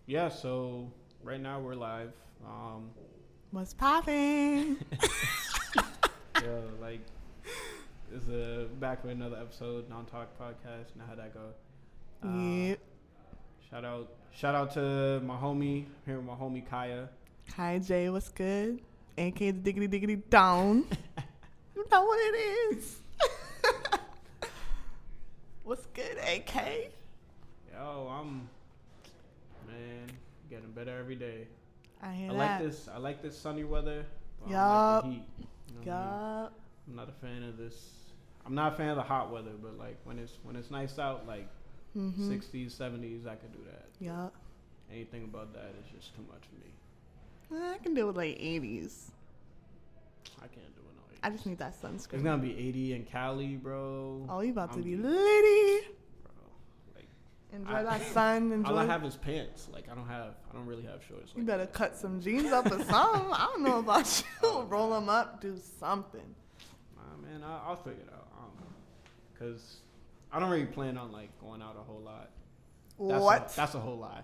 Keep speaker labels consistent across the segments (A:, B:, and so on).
A: Yeah, so right now we're live.
B: What's popping?
A: Yeah, like it's back with another episode, Non Talk Podcast. You know how that go.
B: Yep.
A: Shout out to my homie here with my homie Kyia.
B: Kyia J, what's good? AK the diggity diggity down. You know what it is. What's good, AK?
A: Yo, I'm getting better every day.
B: I hear
A: I
B: that.
A: like this sunny weather. But I don't
B: Yup.
A: like the heat. You know what I mean?
B: Yup.
A: I'm not a fan of this. I'm not a fan of the hot weather, but like when it's nice out, like 60s, 70s, I could do that.
B: Yup.
A: Anything about that is just too much for me.
B: I can do it like 80s.
A: I can't do it no 80s.
B: I just need that sunscreen.
A: It's gonna be 80 in Cali, bro.
B: Oh, you about to be
A: Bro,
B: litty.
A: like
B: Enjoy that sun. Enjoy.
A: all I have is pants. Like I don't really have shorts.
B: You
A: Like
B: better
A: that.
B: cut some jeans up or something. I don't know about you. Roll them up. Do something.
A: Nah, man, I'll figure it out. I don't know, cause I don't really plan on like going out a whole lot. That's a whole lie.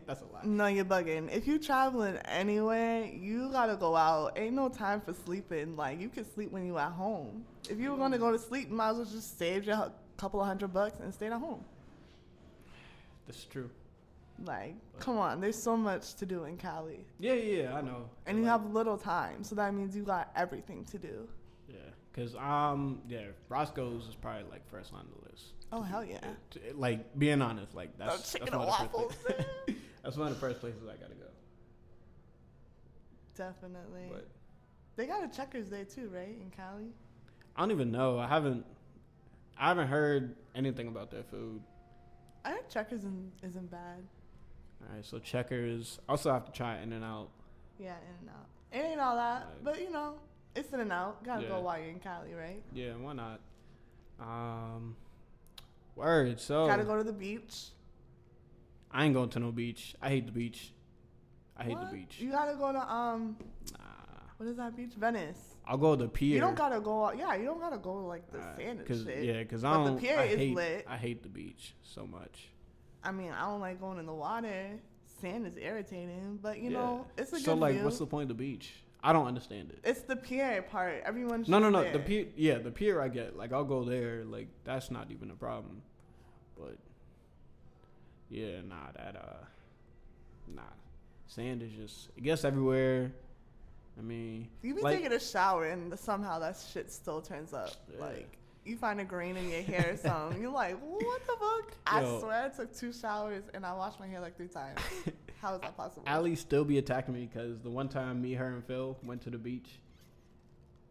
A: That's a lie.
B: No, you're bugging. If you traveling anyway, you gotta go out. Ain't no time for sleeping. Like, you can sleep when you at home. If you were gonna go to sleep, you might as well just save your couple of $100 and stay at home.
A: That's true.
B: Like, come on. There's so much to do in Cali.
A: Yeah, I know.
B: And you have little time, so that means you got everything to do.
A: Yeah, cause Roscoe's is probably like first on the list.
B: Oh, hell yeah.
A: Like being honest, like that's
B: Chicken
A: one
B: and
A: of the first
B: waffles.
A: places- that's one of the first places I gotta go.
B: Definitely.
A: But
B: They got a Checkers there too, right? In Cali?
A: I don't even know. I haven't heard anything about their food.
B: I heard Checkers isn't bad.
A: All right, so Checkers. Also have to try In-N-Out.
B: Yeah, In and Out. It ain't all that,
A: Right.
B: but you know, it's In and Out. Gotta
A: Yeah.
B: go while you're in Cali, right?
A: Yeah, why not? Word. So
B: Gotta go to the beach.
A: I ain't going to no beach. I hate the beach. I hate
B: What?
A: the beach.
B: You gotta go to
A: Nah.
B: what is that beach? Venice.
A: I'll go to the pier.
B: You don't gotta go. Yeah, you don't gotta go to like the sand and shit.
A: Yeah, because
B: But
A: I
B: the
A: don't.
B: pier
A: I
B: is
A: hate,
B: lit.
A: I hate the beach so much.
B: I mean, I don't like going in the water. Sand is irritating, but you
A: Yeah.
B: know, it's a
A: So
B: good
A: like,
B: view.
A: what's the point of the beach? I don't understand it.
B: It's the pier part. Everyone's
A: No.
B: there.
A: The pier. Yeah, the pier. I get. Like, I'll go there. Like, that's not even a problem. But yeah, nah. Sand is just. I guess everywhere. I mean,
B: You be
A: like,
B: taking a shower and somehow that shit still turns up.
A: Yeah.
B: Like, you find a grain in your hair or something. You're like, what the fuck?
A: Yo.
B: I swear I took 2 showers and I washed my hair like 3 times. How is that possible?
A: Allie still be attacking me because the one time me, her, and Phil went to the beach,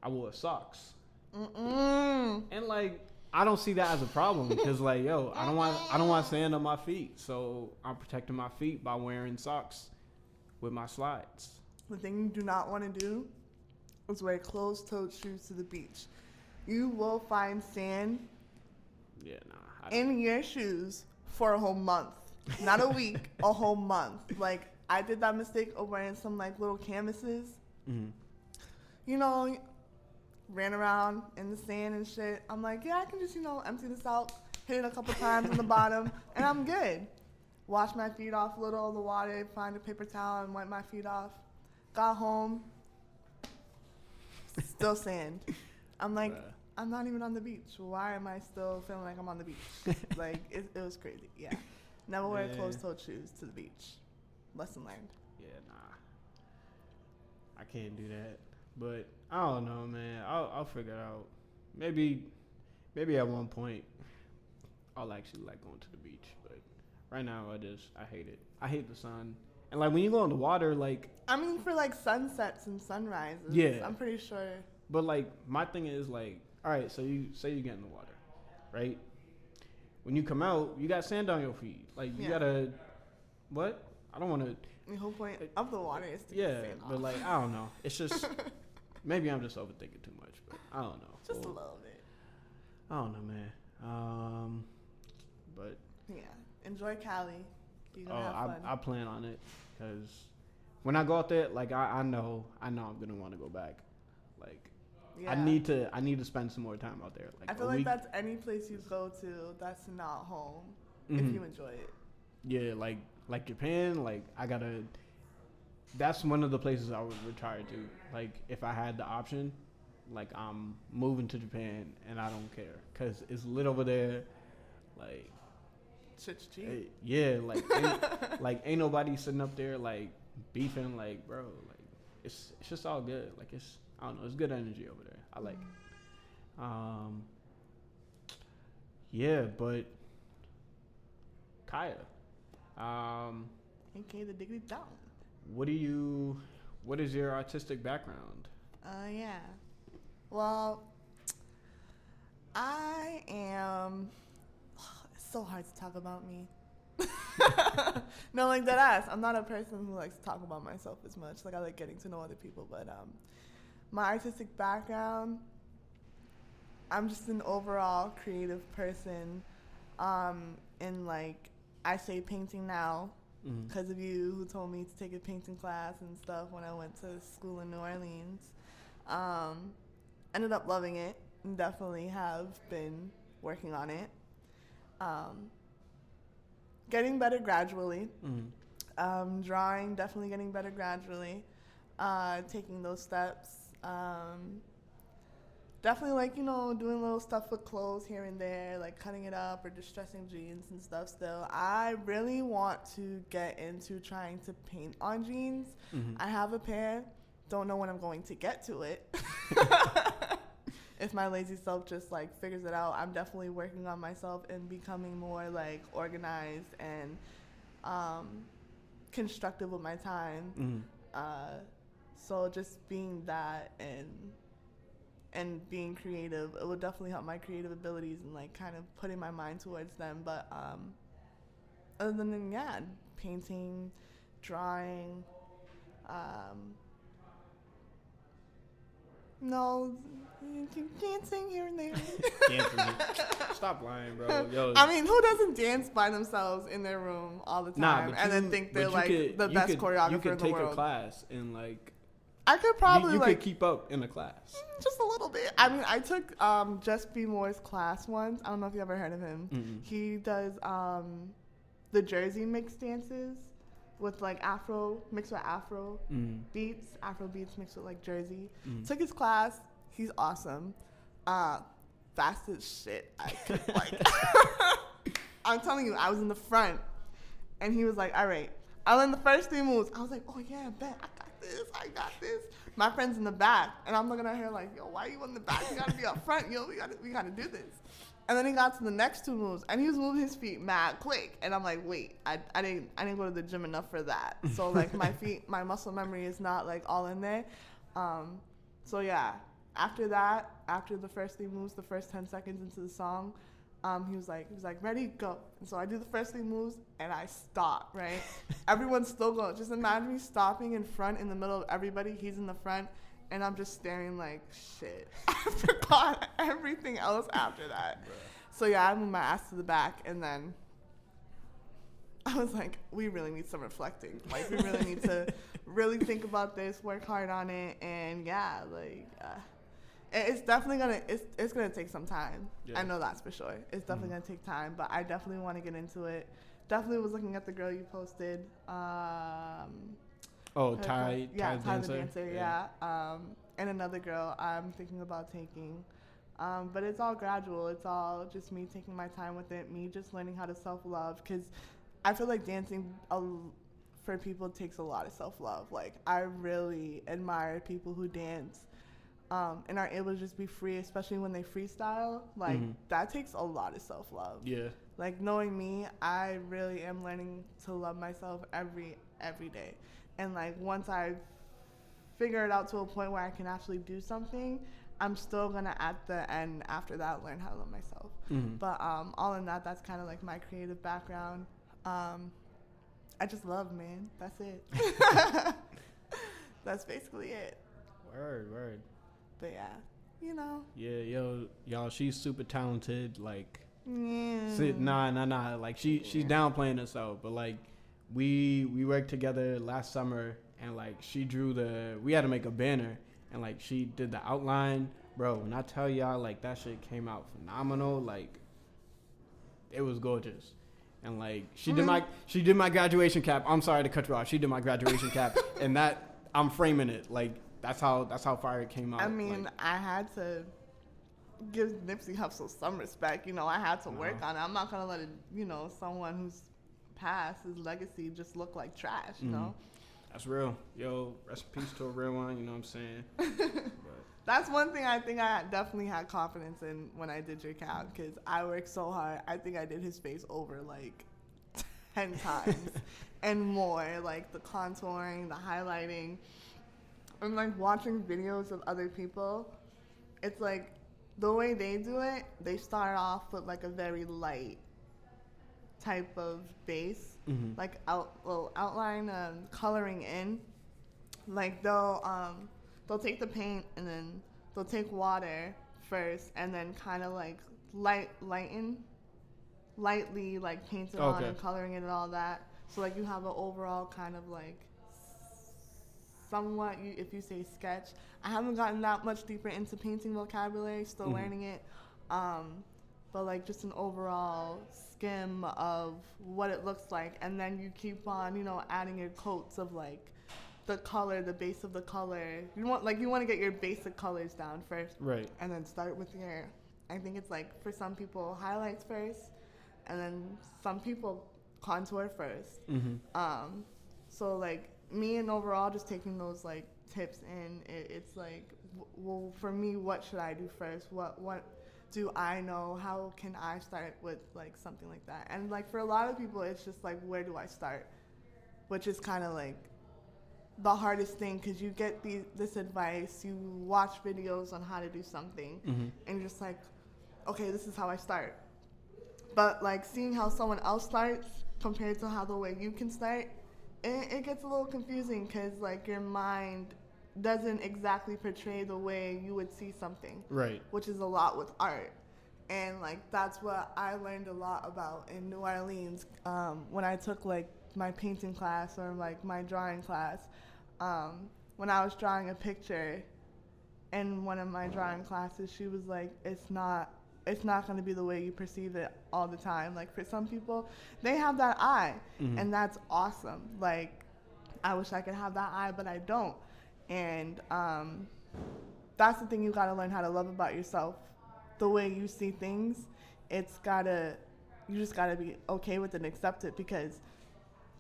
A: I wore socks. And like, I don't see that as a problem because like, yo, I don't want sand on my feet, so I'm protecting my feet by wearing socks with my slides.
B: The thing you do not want to do is wear closed-toed shoes to the beach. You will find sand
A: Yeah, nah. I don't-
B: in your shoes for a whole month. Not a week, a whole month. Like, I did that mistake of wearing some like little canvases.
A: Mhm.
B: You know, ran around in the sand and shit. I'm like, yeah, I can just, empty this out, hit it a couple times on the bottom, and I'm good. Wash my feet off a little of the water, find a paper towel and wipe my feet off. Got home, still sand. I'm like,
A: Bruh.
B: I'm not even on the beach. Why am I still feeling like I'm on the beach? Like, it was crazy. Yeah. Never wear
A: Yeah.
B: closed-toed shoes to the beach. Lesson learned.
A: Yeah, nah. I can't do that. But I don't know, man. I'll figure it out. Maybe at one point I'll actually like going to the beach. But right now I hate it. I hate the sun. And like when you go in the water, like
B: I mean, for like sunsets and sunrises,
A: Yeah.
B: I'm pretty sure.
A: but like my thing is like, all right, so you say you get in the water, right? When you come out, you got sand on your feet. Like you
B: Yeah.
A: gotta what? I don't want to.
B: The whole point of the water is to
A: Yeah,
B: get sand
A: but
B: off.
A: like I don't know. It's just maybe I'm just overthinking too much, but I don't know.
B: Just a
A: Well,
B: little bit.
A: I don't know, man. But
B: Yeah. Enjoy Cali. You're gonna have fun.
A: I plan on it because when I go out there, like I know I'm gonna want to go back. Like
B: yeah.
A: I need to spend some more time out there. Like
B: I feel
A: a
B: like
A: week.
B: that's any place you go to that's not home if
A: Mhm.
B: you enjoy it.
A: Yeah, like Japan, like I gotta. That's one of the places I would retire to. Like if I had the option, like I'm moving to Japan and I don't care because it's lit over there. Like
B: Shit's cheap.
A: yeah, like ain't nobody sitting up there like beefing. Like bro, like it's just all good. Like it's I don't know, it's good energy over there. I like it. Yeah, but Kyia,
B: AKA the Diggity Down.
A: what is your artistic background?
B: Yeah. Well, I am. It's so hard to talk about me. No, like that ass. I'm not a person who likes to talk about myself as much. Like I like getting to know other people, but my artistic background. I'm just an overall creative person. And like I say painting now because of you who told me to take a painting class and stuff when I went to school in New Orleans. Ended up loving it and definitely have been working on it. Getting better gradually. Drawing, definitely getting better gradually. Taking those steps. Definitely, like, doing little stuff with clothes here and there, like cutting it up or distressing jeans and stuff still. I really want to get into trying to paint on jeans. I have a pair. Don't know when I'm going to get to it. If my lazy self just, like, figures it out. I'm definitely working on myself and becoming more, like, organized and constructive with my time. So just being that and being creative, it will definitely help my creative abilities and like kind of putting my mind towards them. But other than that, painting, drawing, no, dancing here and there.
A: Dancing. Stop lying, bro. Yo.
B: I mean, who doesn't dance by themselves in their room all the time then think they're like the best choreographer in the world? You could take a class and like. I could probably
A: you could keep up in a class.
B: Just a little bit. I mean, I took Just Be More's class once. I don't know if you ever heard of him. He does the Jersey mix dances with like Afro mixed with Afro beats. Afro beats mixed with like Jersey. Took his class. He's awesome. Fast as shit. I could like. I'm telling you, I was in the front, and he was like, "All right, I learned the first 3 moves." I was like, "Oh yeah, bet. I got this. My friend's in the back, and I'm looking at her like, yo, why are you in the back? You gotta be up front, yo. We gotta do this. And then he got to the next 2 moves, and he was moving his feet mad quick, and I'm like, wait, I didn't go to the gym enough for that. So like my feet, my muscle memory is not like all in there. So yeah, after that, after the first 3 moves, the first 10 seconds into the song. He was like, ready, go. And so I do the first 3 moves, and I stop, right? Everyone's still going. Just imagine me stopping in front in the middle of everybody. He's in the front, and I'm just staring like, shit. I forgot everything else after that. Bruh. So, yeah, I moved my ass to the back, and then I was like, we really need some reflecting. Like, we really need to really think about this, work hard on it, and, yeah, like... It's definitely it's gonna take some time. Yeah. I know that's for sure. It's definitely gonna take time, but I definitely want to get into it. Definitely was looking at the girl you posted.
A: Ty
B: the dancer. Yeah. And another girl I'm thinking about taking. But it's all gradual. It's all just me taking my time with it. Me just learning how to self-love, because I feel like dancing for people takes a lot of self-love. Like I really admire people who dance. And are able to just be free, especially when they freestyle. Like, that takes a lot of self-love. Yeah. Like, knowing me, I really am learning to love myself every day. And, like, once I figure it out to a point where I can actually do something, I'm still going to, at the end, after that, learn how to love myself. But all in that, that's kind of, like, my creative background. I just love, man. That's it. That's basically it.
A: Word.
B: But yeah,
A: Yeah, y'all, she's super talented. Like, nah. Like, she's downplaying herself. But like, we worked together last summer, and like, we had to make a banner, and like, she did the outline, bro. When I tell y'all, like, that shit came out phenomenal. Like, it was gorgeous. and like she did my graduation cap. I'm sorry to cut you off. She did my graduation cap, and that I'm framing it like that's how far it came out.
B: I mean,
A: like,
B: I had to give Nipsey Hussle some respect. You know, I had to work on it. I'm not gonna let it, you know, someone who's passed his legacy just look like trash. You know.
A: That's real. Yo, rest in peace to a real one. You know what I'm saying? But
B: that's one thing I think I definitely had confidence in when I did your cap, because I worked so hard. I think I did his face over like 10 times and more. Like the contouring, the highlighting, and like watching videos of other people. It's like the way they do it, they start off with like a very light type of base, like outline coloring in. Like they'll take the paint and then they'll take water first and then kind of like lightly like paint it on and coloring it and all that. So like you have an overall kind of like somewhat, if you say sketch. I haven't gotten that much deeper into painting vocabulary, still learning it. But like just an overall skim of what it looks like, and then you keep on, you know, adding your coats of like the color, the base of the color. You want to get your basic colors down first,
A: right?
B: And then start with your, I think it's like for some people highlights first, and then some people contour first. So like me and overall just taking those like tips in, it's like, well, for me, what should I do first? What do I know? How can I start with like something like that? And like for a lot of people, it's just like, where do I start? Which is kind of like the hardest thing, because you get this advice, you watch videos on how to do something, and you're just like, okay, this is how I start. But like seeing how someone else starts compared to how the way you can start, it gets a little confusing, because like your mind doesn't exactly portray the way you would see something,
A: right? Which
B: is a lot with art. And like that's what I learned a lot about in New Orleans, when I took like my painting class or like my drawing class. When I was drawing a picture in one of my drawing classes, she was like, it's not going to be the way you perceive it all the time. Like for some people, they have that eye, and that's awesome. Like I wish I could have that eye, but I don't. And that's the thing you got to learn how to love about yourself. The way you see things, you just got to be okay with it and accept it, because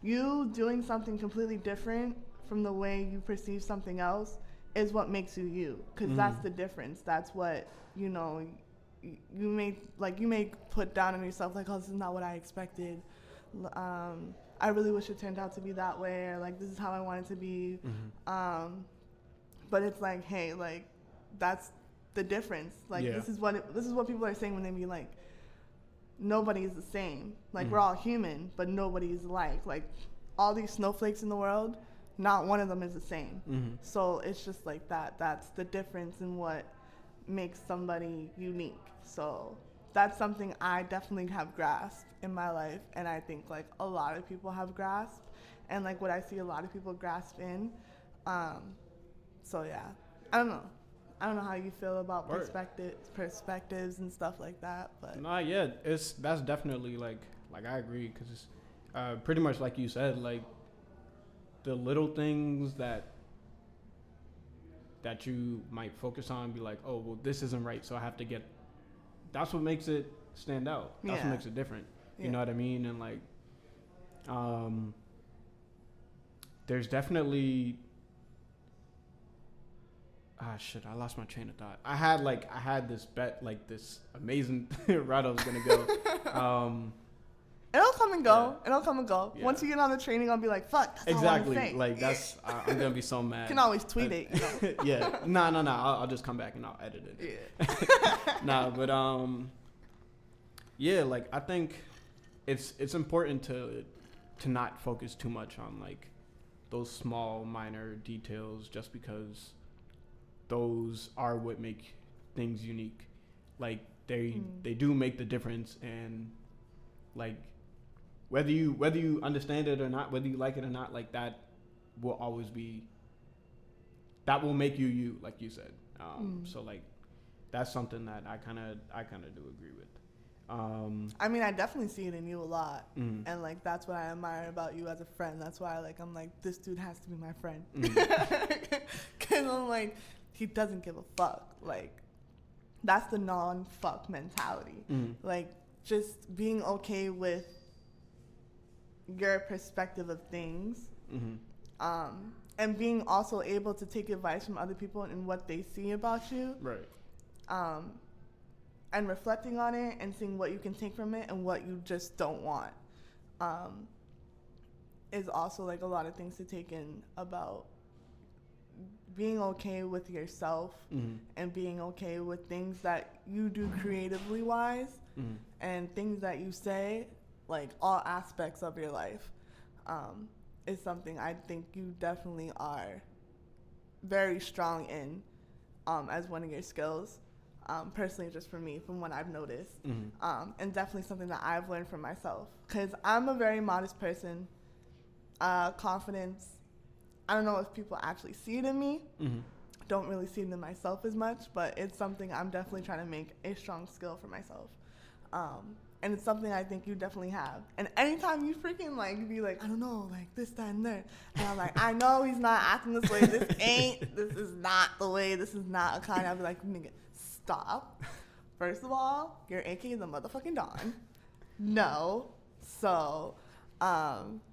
B: you doing something completely different from the way you perceive something else is what makes you you, because that's the difference. That's what, you know, you may put down on yourself like, oh, this is not what I expected. I really wish it turned out to be that way, or like this is how I want it to be. But it's like, hey, like that's the difference. Like this is what people are saying when they be like, nobody is the same. Like we're all human, but nobody is like all these snowflakes in the world, not one of them is the same. So it's just like that. That's the difference in what makes somebody unique. So that's something I definitely have grasped in my life, and I think like a lot of people have grasped, and like what I see a lot of people grasp in. So yeah, I don't know how you feel about perspectives and stuff like that, but
A: that's definitely like I agree, because it's pretty much like you said, like the little things that you might focus on, be like, oh well, this isn't right, so I have to get. That's what makes it stand out. That's what makes it different. You know what I mean? And like, there's definitely. I lost my train of thought. I had this bet, like this amazing route I was gonna go.
B: It'll come and go. Yeah. It'll come and go. Yeah. Once you get on the train, you're gonna be like, fuck, that's
A: exactly.
B: All I want to say.
A: Like that's, I'm gonna be so mad.
B: You can always tweet it. You know?
A: Yeah. No. I'll just come back and I'll edit it. Yeah. But yeah, like I think it's important to not focus too much on like those small minor details, just because those are what make things unique. Like they do make the difference, and like whether you understand it or not, whether you like it or not, like that will always be, that will make you, like you said. So like that's something that I kind of do agree with.
B: I mean, I definitely see it in you a lot,
A: Mm.
B: and like that's what I admire about you as a friend. That's why I'm like, this dude has to be my friend,
A: Mm.
B: because I'm like, he doesn't give a fuck. Like, that's the non-fuck mentality.
A: Mm.
B: Like, just being okay with your perspective of things,
A: Mm-hmm.
B: And being also able to take advice from other people and what they see about you,
A: Right.
B: And reflecting on it and seeing what you can take from it and what you just don't want, is also like a lot of things to take in about being okay with yourself,
A: Mm-hmm.
B: and being okay with things that you do creatively wise,
A: Mm-hmm.
B: and things that you say, like all aspects of your life, is something I think you definitely are very strong in, as one of your skills. Personally, just for me, from what I've noticed,
A: Mm-hmm.
B: and definitely something that I've learned from myself. Because I'm a very modest person. Confidence, I don't know if people actually see it in me.
A: Mm-hmm.
B: Don't really see it in myself as much, but it's something I'm definitely trying to make a strong skill for myself. And it's something I think you definitely have. And anytime you freaking like be like, I don't know, like this, that, and there, and I'm like, I know he's not acting this way. This is not the way. This is not a kind. I'll be like, nigga, stop. First of all, you're AKA the motherfucking Don. No. So,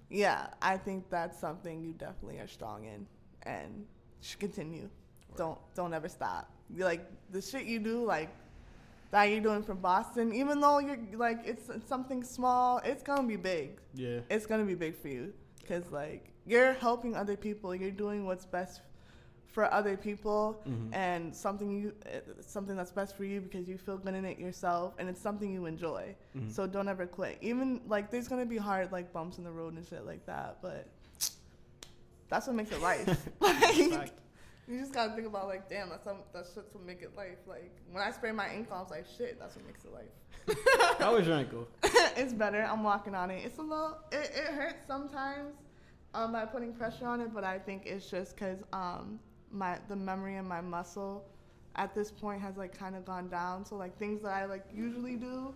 B: yeah, I think that's something you definitely are strong in and should continue.
A: Right.
B: Don't ever stop. You like the shit you do, like that you're doing from Boston, even though you're like it's something small, it's gonna be big.
A: Yeah.
B: It's gonna be big for you because like you're helping other people, you're doing what's best for other people,
A: Mm-hmm.
B: and something that's best for you because you feel good in it yourself, and it's something you enjoy.
A: Mm-hmm.
B: So don't ever quit. Even like there's gonna be hard like bumps in the road and shit like that, but that's what makes it life. Like, you just gotta think about like, damn, that's shit's what make it life. Like when I sprained my ankle, I was like, shit, that's what makes it life.
A: How was your ankle?
B: It's better. I'm walking on it. It's a little. It hurts sometimes, by putting pressure on it, but I think it's just because the memory in my muscle at this point has like kind of gone down. So like things that I like usually do,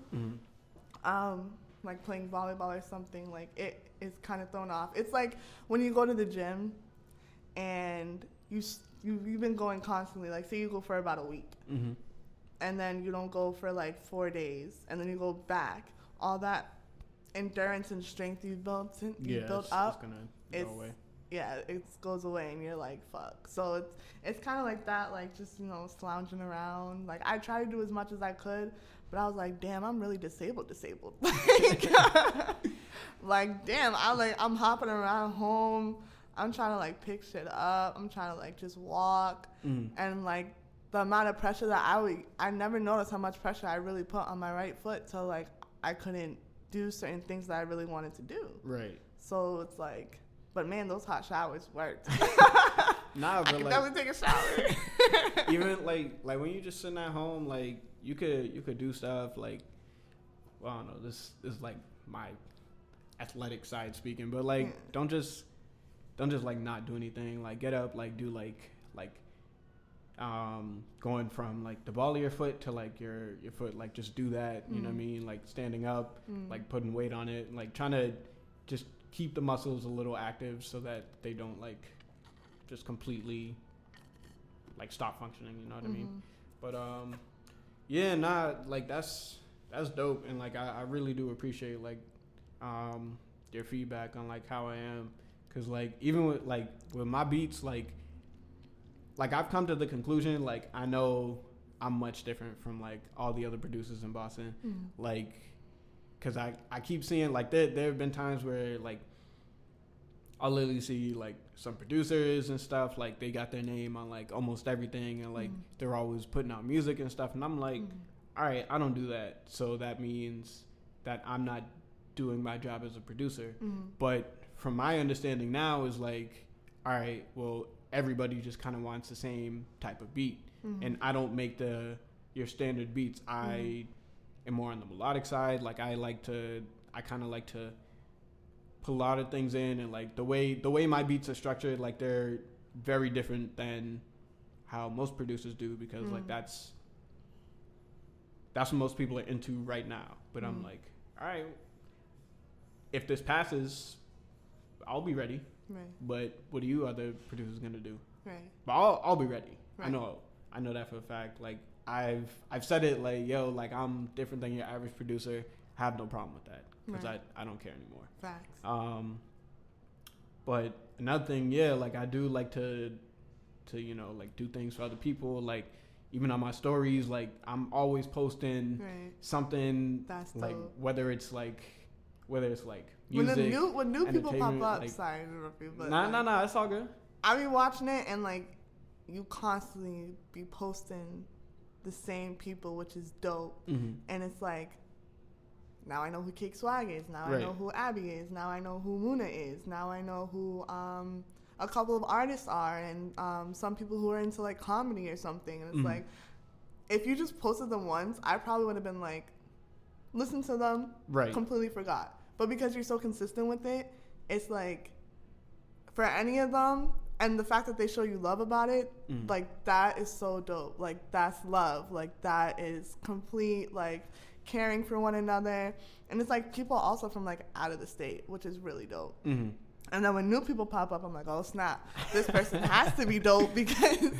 B: like playing volleyball or something, like it is kind of thrown off. It's like when you go to the gym and you've been going constantly. Like say you go for about a week,
A: Mm-hmm.
B: and then you don't go for like 4 days, and then you go back. All that endurance and strength you built up,
A: It's gonna go away.
B: Yeah, it goes away, and you're like, fuck. So it's kind of like that, like just slouching around. Like I tried to do as much as I could, but I was like, damn, I'm really disabled. Like damn, I'm hopping around home. I'm trying to like pick shit up. I'm trying to like just walk, and like the amount of pressure that I never noticed how much pressure I really put on my right foot till like I couldn't do certain things that I really wanted to do.
A: Right.
B: So it's like, but man, those hot showers worked.
A: Nah, but
B: I could
A: like
B: definitely take a shower.
A: even like when you just sitting at home, like you could do stuff like, well, I don't know, this is like my athletic side speaking, but like don't just like not do anything. Like get up, like do like going from like the ball of your foot to like your foot, like just do that, you know what I mean? Like standing up, like putting weight on it, like trying to just keep the muscles a little active so that they don't like just completely like stop functioning, you know what I mean? But yeah, nah, like that's dope, and like I really do appreciate like your feedback on like how I am, cause like even with my beats, like I've come to the conclusion, like I know I'm much different from like all the other producers in Boston, like cause I keep seeing like there have been times where like I'll literally see like some producers and stuff, like they got their name on like almost everything, and like they're always putting out music and stuff, and I'm like, all right, I don't do that, so that means that I'm not doing my job as a producer. But from my understanding now is like, all right, well, everybody just kind of wants the same type of beat, and I don't make your standard beats. I am more on the melodic side. Like I kind of like to put a lot of things in, and like the way my beats are structured, like they're very different than how most producers do, because like that's that's what most people are into right now. But I'm like, all right, if this passes, I'll be ready.
B: Right.
A: But what are you other producers gonna do?
B: Right.
A: But I'll be ready.
B: Right.
A: I know that for a fact. Like I've said it like, yo, like I'm different than your average producer. I have no problem with that because I don't care anymore.
B: Facts.
A: But another thing, yeah, like I do like to like do things for other people. Like even on my stories, like I'm always posting something.
B: That's
A: like
B: dope.
A: whether it's like music.
B: When new people pop up,
A: like,
B: sorry to interrupt you, but
A: nah, it's all good.
B: I be watching it and like you constantly be posting the same people, which is dope.
A: Mm-hmm.
B: And it's like, now I know who Cake Swag is. Now
A: Right.
B: I know who Abby is. Now I know who Muna is. Now I know who a couple of artists are, and some people who are into like comedy or something. And it's like, if you just posted them once, I probably would have been like, listen to them,
A: Right.
B: completely forgot. But because you're so consistent with it, it's like, for any of them, and the fact that they show you love about it, like that is so dope. Like that's love. Like that is complete like caring for one another. And it's like people also from like out of the state, which is really dope.
A: Mm-hmm.
B: And then when new people pop up, I'm like, oh snap, this person has to be dope because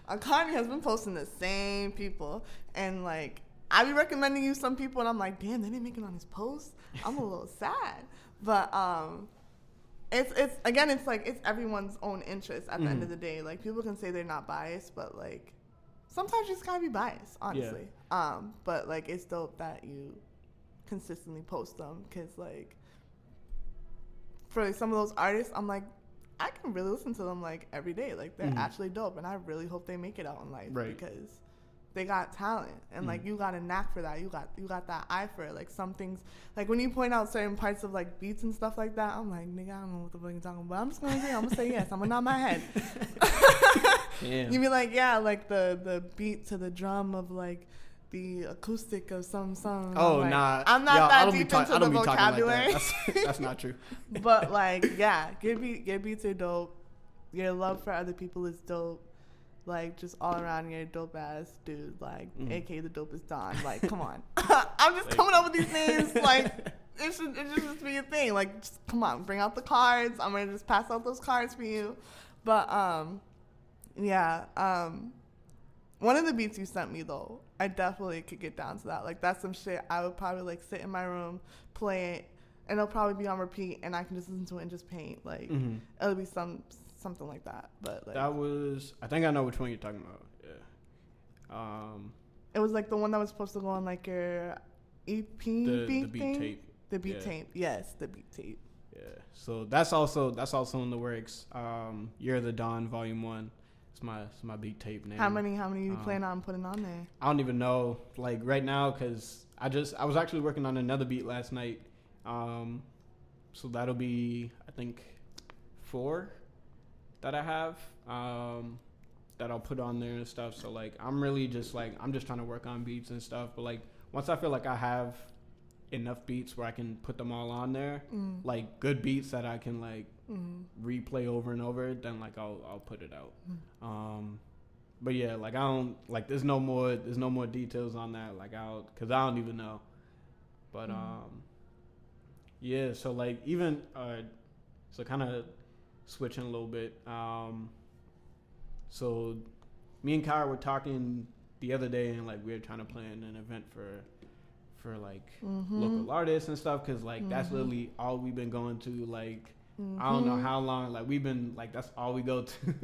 B: Akani has been posting the same people. And like I be recommending you some people and I'm like, damn, they didn't make it on his post. I'm a little sad. But it's again, it's like it's everyone's own interest at the end of the day. Like people can say they're not biased, but like sometimes you just gotta be biased, honestly. Yeah. But like it's dope that you consistently post them because like for some of those artists, I'm like, I can really listen to them like every day. Like they're actually dope, and I really hope they make it out in life because they got talent, and like you got a knack for that. You got that eye for it. Like some things, like when you point out certain parts of like beats and stuff like that, I'm like, nigga, I don't know what the fuck you're talking about. I'm just gonna say yes. I'm gonna nod my head. You be like, yeah, like the beat to the drum of like the acoustic of some song.
A: Oh,
B: like,
A: nah.
B: I'm not that deep into the vocabulary.
A: Like that's not true.
B: But like, yeah, your beats are dope. Your love for other people is dope. Like, just all around, you're a dope ass dude. Like, aka the dopest Don. Like, come on. I'm just coming up with these names. Like, it should just be a thing. Like, just come on, bring out the cards. I'm gonna just pass out those cards for you. But yeah. One of the beats you sent me though, I definitely could get down to that. Like, that's some shit I would probably like sit in my room, play it, and it'll probably be on repeat, and I can just listen to it and just paint. Like, it'll be something like that. But like,
A: that was, I think I know which one you're talking about. Yeah.
B: It was like the one that was supposed to go on like your EP
A: the
B: beat
A: beat
B: thing?
A: tape.
B: The beat tape. Yes, the beat tape.
A: Yeah. So that's also in the works. You're the Dawn Volume 1. It's my beat tape name.
B: How many you plan on putting on there?
A: I don't even know. Like right now, cause I was actually working on another beat last night. So that'll be, I think, 4 that I have. That I'll put on there and stuff. So like I'm really just like I'm just trying to work on beats and stuff. But like once I feel like I have enough beats where I can put them all on there, like good beats that I can like replay over and over, then like I'll put it out. But yeah, like I don't like there's no more details on that, like cause I don't even know. But yeah, so like even so kind of switching a little bit. So me and Kyia were talking the other day, and like we were trying to plan an event for like local artists and stuff, because like that's literally all we've been going to. Like I don't know how long, like we've been like that's all we go to.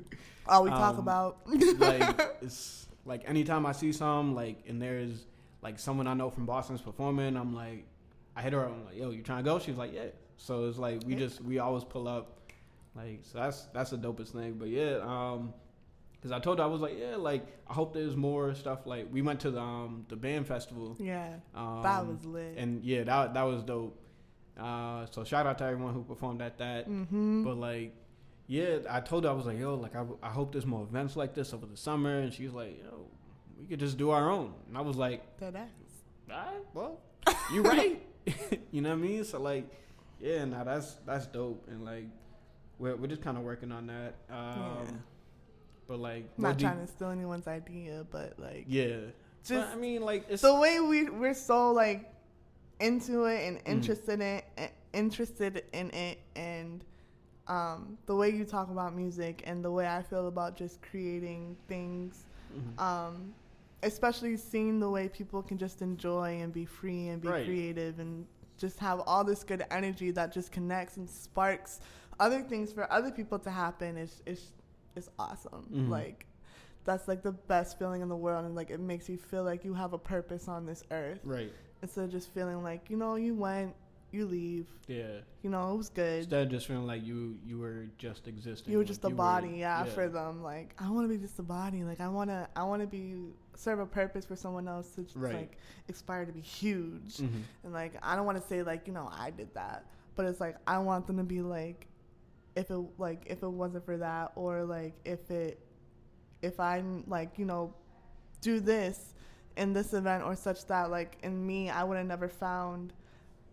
B: All we talk about.
A: Like it's like anytime I see some like and there's like someone I know from Boston's performing, I'm like I hit her up, I'm like, yo, you trying to go? She's like, yeah. So it's like we always pull up, like, so that's the dopest thing. But yeah, because I told her, I was like, yeah, like I hope there's more stuff. Like we went to the band festival.
B: Yeah, that was lit.
A: And yeah, that was dope. So shout out to everyone who performed at that. But like, yeah, I told her, I was like, yo, like I hope there's more events like this over the summer. And she was like, yo, we could just do our own. And I was like, all right, well, you right. You know what I mean? So like, yeah, nah, that's dope. And like, we're just kind of working on that. But like,
B: not trying to steal anyone's idea, but like,
A: yeah,
B: just
A: but, I mean, like, it's
B: the way we're so like into it and interested in it, and the way you talk about music and the way I feel about just creating things, especially seeing the way people can just enjoy and be free and be creative and just have all this good energy that just connects and sparks other things for other people to happen is awesome. Like, that's like the best feeling in the world, and like it makes you feel like you have a purpose on this earth. Right. Instead of just feeling like, you know, you went, you leave. Yeah. You know, it was good.
A: Instead of just feeling like you were just existing.
B: You were just a body, for them. Like, I want to be just a body. Like, I want to be serve a purpose for someone else to just like aspire to be huge. And like, I don't want to say like, you know, I did that, but it's like I want them to be like, if it wasn't for that, or like if I like, you know, do this in this event or such, that like in me I would have never found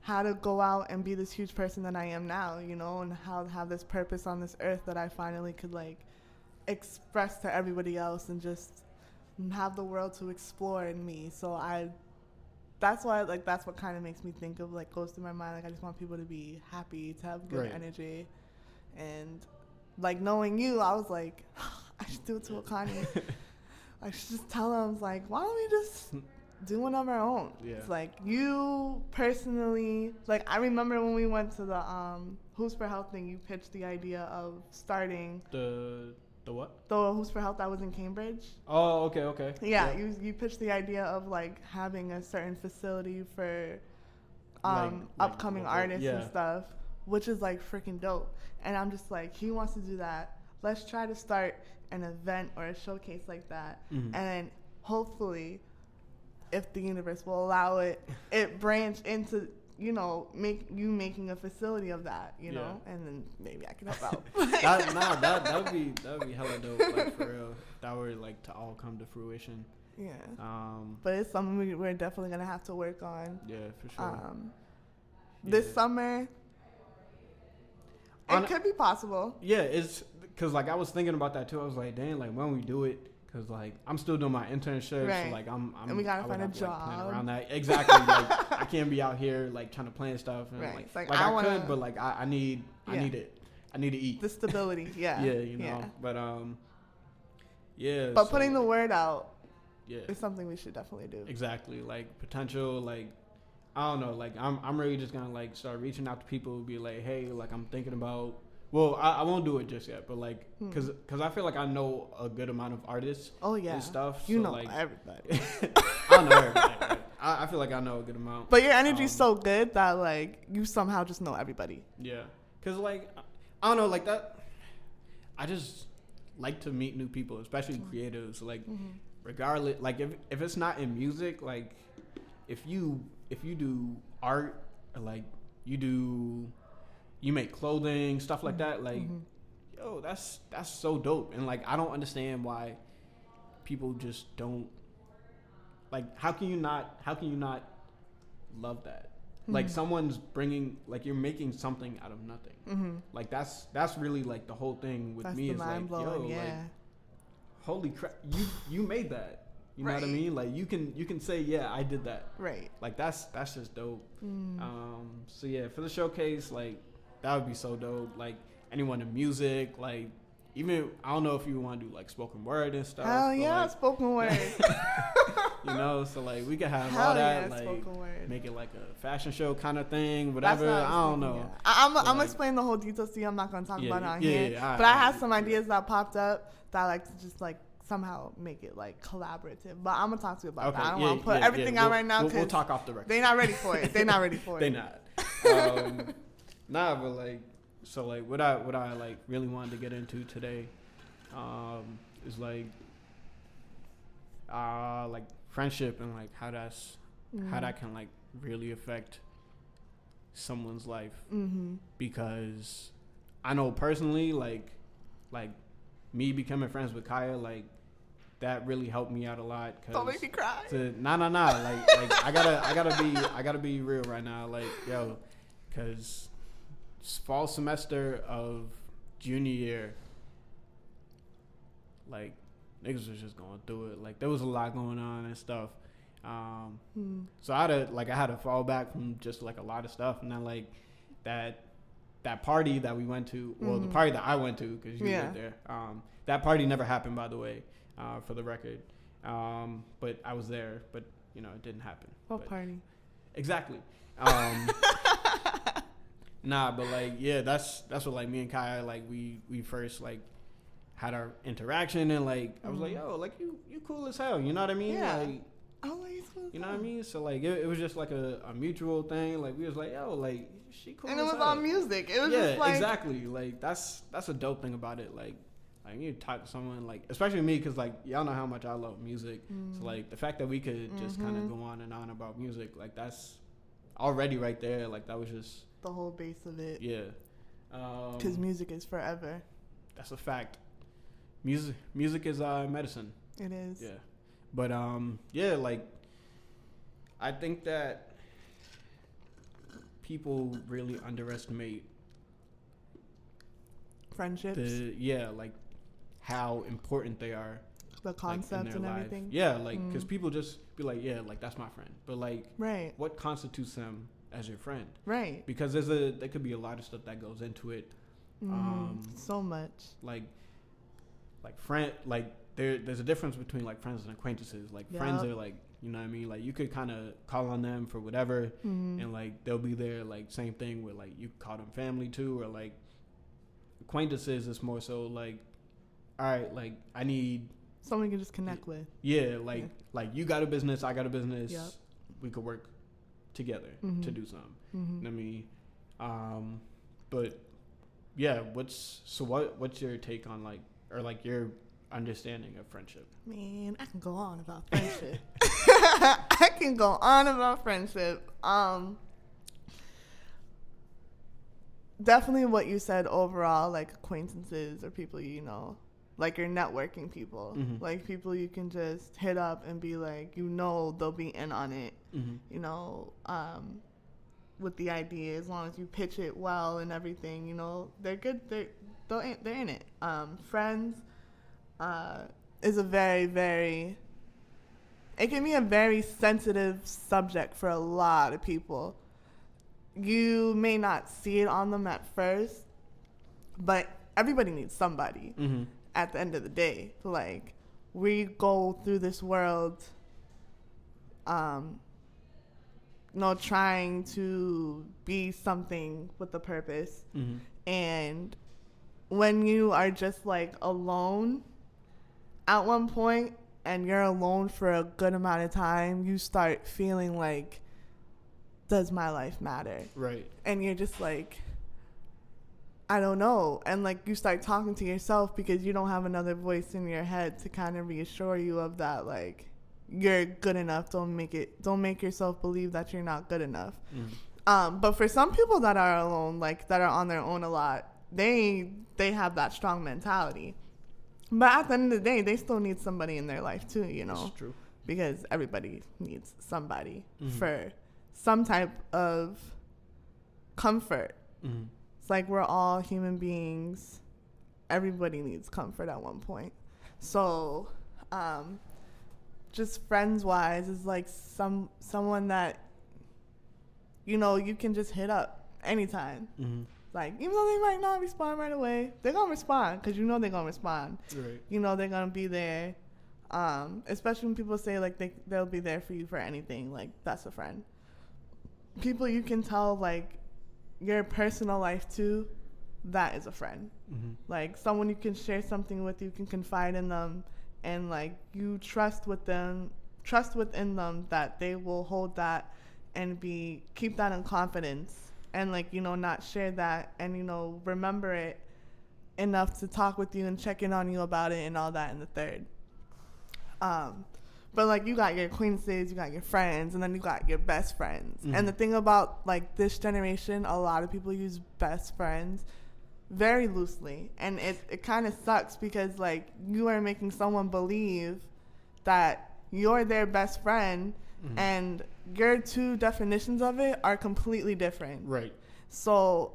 B: how to go out and be this huge person that I am now, you know, and how to have this purpose on this earth that I finally could like express to everybody else and just have the world to explore in me. So that's why, like, that's what kind of makes me think of, like, goes through my mind. Like, I just want people to be happy, to have good energy. And like, knowing you, I was like, I should do it to Akani. I should just tell him, like, why don't we just do one of our own? Yeah. It's like, you personally, like, I remember when we went to the Who's for Health thing, you pitched the idea of starting
A: the what?
B: The Who's for Health that was in Cambridge.
A: Oh, okay.
B: Yeah, you pitched the idea of like having a certain facility for upcoming artists and stuff, which is like freaking dope. And I'm just like, he wants to do that. Let's try to start an event or a showcase like that, and then hopefully, if the universe will allow it, it branch into, you know, making a facility of that, you know, and then maybe I can help out.
A: that would be hella dope, like, for real. That were like to all come to fruition. Yeah.
B: But it's something we're definitely gonna have to work on.
A: Yeah, for sure.
B: This summer, it could be possible.
A: Yeah, it's because like I was thinking about that too. I was like, dang, like when we do it. Cause like I'm still doing my internship, so like I'm and
B: we gotta find a job
A: plan around that. Exactly. Like I can't be out here like trying to plan stuff. And like I could, but like I need it. I need to eat.
B: The stability, yeah.
A: Yeah, you know. But
B: But putting the word out, is something we should definitely do.
A: Exactly. Like potential, like I don't know. Like I'm really just gonna like start reaching out to people, be like, hey, like I'm thinking about. Well, I won't do it just yet, but like, cause I feel like I know a good amount of artists.
B: Oh yeah,
A: and stuff.
B: You
A: so
B: know
A: like,
B: everybody.
A: I don't know everybody. Right? I feel like I know a good amount.
B: But your energy's so good that like you somehow just know everybody.
A: Yeah, cause like I don't know, like that. I just like to meet new people, especially creatives. Like, regardless, like if it's not in music, like if you do art, or like you make clothing, stuff like that, like, yo, that's so dope. And like, I don't understand why people just don't, like, how can you not love that? Like, someone's bringing, like, you're making something out of nothing. Like, that's really like the whole thing with me is like, yo, like, holy crap, you made that. You know what I mean? Like, you can say, yeah, I did that. Right. Like, that's just dope. So yeah, for the showcase, like, that would be so dope. Like, anyone in music, like, even, I don't know if you want to do, like, spoken word and stuff.
B: Hell yeah, like, spoken word.
A: You know, so, like, we could have all that, like, make it, like, a fashion show kind of thing, whatever. I don't know.
B: I'm going to explain the whole details to you. I'm not going to talk about it on here. But I have some ideas that popped up that I like to just, like, somehow make it, like, collaborative. But I'm going to talk to you about that. I don't want to put everything out right now because
A: we'll talk off the record.
B: They're not ready for it. They're not ready for it.
A: They're not. Nah, but like, so like, what I like really wanted to get into today, is like friendship and like how that can like really affect someone's life. Because I know personally, like me becoming friends with Kyia, like that really helped me out a lot.
B: Don't make me cry.
A: Nah. Like I gotta be real right now. Like, yo, cause fall semester of junior year, like niggas was just going through it. Like there was a lot going on and stuff. So I had to fall back from just like a lot of stuff, and then like that party that we went to, well, the party that I went to because you were there. That party never happened, by the way, for the record. But I was there, but it didn't happen.
B: What party?
A: Exactly. Nah, but like that's what like me and Kyia like we first like had our interaction, and like I was like, yo, like you cool as hell, you know what I mean?
B: Yeah.
A: Like, you know what I mean? So like it was just like a mutual thing. Like we was like, yo, like she cool.
B: And
A: as
B: it was
A: hell.
B: on music. It was
A: yeah,
B: just like
A: exactly. Like that's a dope thing about it. Like you talk to someone like, especially me, because like y'all know how much I love music. So like the fact that we could just kind of go on and on about music, like that's already right there. Like that was just
B: the whole base of it.
A: Yeah.
B: Because music is forever.
A: That's a fact. Music is medicine.
B: It is.
A: Yeah. But yeah, like I think that people really underestimate
B: friendships.
A: Like how important they are.
B: The concepts and everything.
A: Yeah, like because people just be like, yeah, like that's my friend. But like,
B: right,
A: what constitutes them as your friend?
B: Right.
A: Because there could be a lot of stuff that goes into it.
B: So much.
A: Like friend, like there's a difference between like friends and acquaintances. Like friends are like, you know what I mean? Like you could kind of call on them for whatever, and like they'll be there. Like same thing with like you call them family too, or like acquaintances is more so like, all right, like I need
B: someone you can just connect with.
A: Yeah, like you got a business, I got a business.
B: Yep.
A: We could work together to do something. You know what I mean? But yeah, what's your take on like, or like your understanding of friendship?
B: Man, I can go on about friendship. I can go on about friendship. Definitely what you said overall, like acquaintances or people like your networking people, like people you can just hit up and be like, they'll be in on it, with the idea, as long as you pitch it well and everything, they're good. They're in it. Friends is a very, very, it can be a very sensitive subject for a lot of people. You may not see it on them at first, but everybody needs somebody at the end of the day. Like, we go through this world, trying to be something with a purpose. And when you are just like alone at one point, and you're alone for a good amount of time, you start feeling like, does my life matter? Right. And you're just like, I don't know. And like you start talking to yourself because you don't have another voice in your head to kind of reassure you of that, like, you're good enough. Don't make yourself believe that you're not good enough. But for some people that are alone, like that are on their own a lot, they have that strong mentality. But at the end of the day, they still need somebody in their life too, That's true. Because everybody needs somebody for some type of comfort. It's like we're all human beings. Everybody needs comfort at one point. So, just friends-wise is like someone that, you can just hit up anytime. Like, even though they might not respond right away, they're going to respond because they're going to respond. Right. They're going to be there. Especially when people say, like, they'll be there for you for anything. Like, that's a friend. People you can tell, like, your personal life to, that is a friend. Like, someone you can share something with, you can confide in them, and, like, you trust within them that they will hold that and keep that in confidence. And, like, not share that and, remember it enough to talk with you and check in on you about it and all that in the third. But, like, you got your acquaintances, you got your friends, and then you got your best friends. And the thing about, like, this generation, a lot of people use best friends very loosely. And it kind of sucks because, like, you are making someone believe that you're their best friend, and your two definitions of it are completely different. Right. So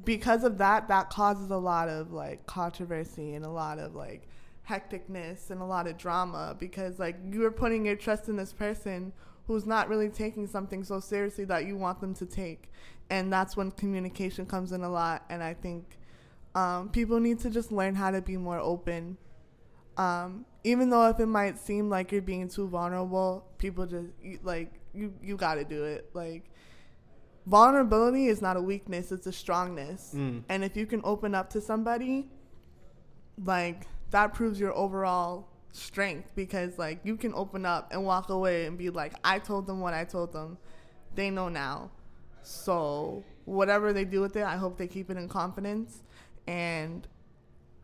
B: because of that causes a lot of, like, controversy and a lot of, like, hecticness and a lot of drama, because like you're putting your trust in this person who's not really taking something so seriously that you want them to take. And that's when communication comes in a lot. And I think people need to just learn how to be more open. Even though if it might seem like you're being too vulnerable, people just, you got to do it. Like, vulnerability is not a weakness, it's a strongness. And if you can open up to somebody, like, that proves your overall strength, because like you can open up and walk away and be like, I told them what I told them. They know now. So whatever they do with it, I hope they keep it in confidence. And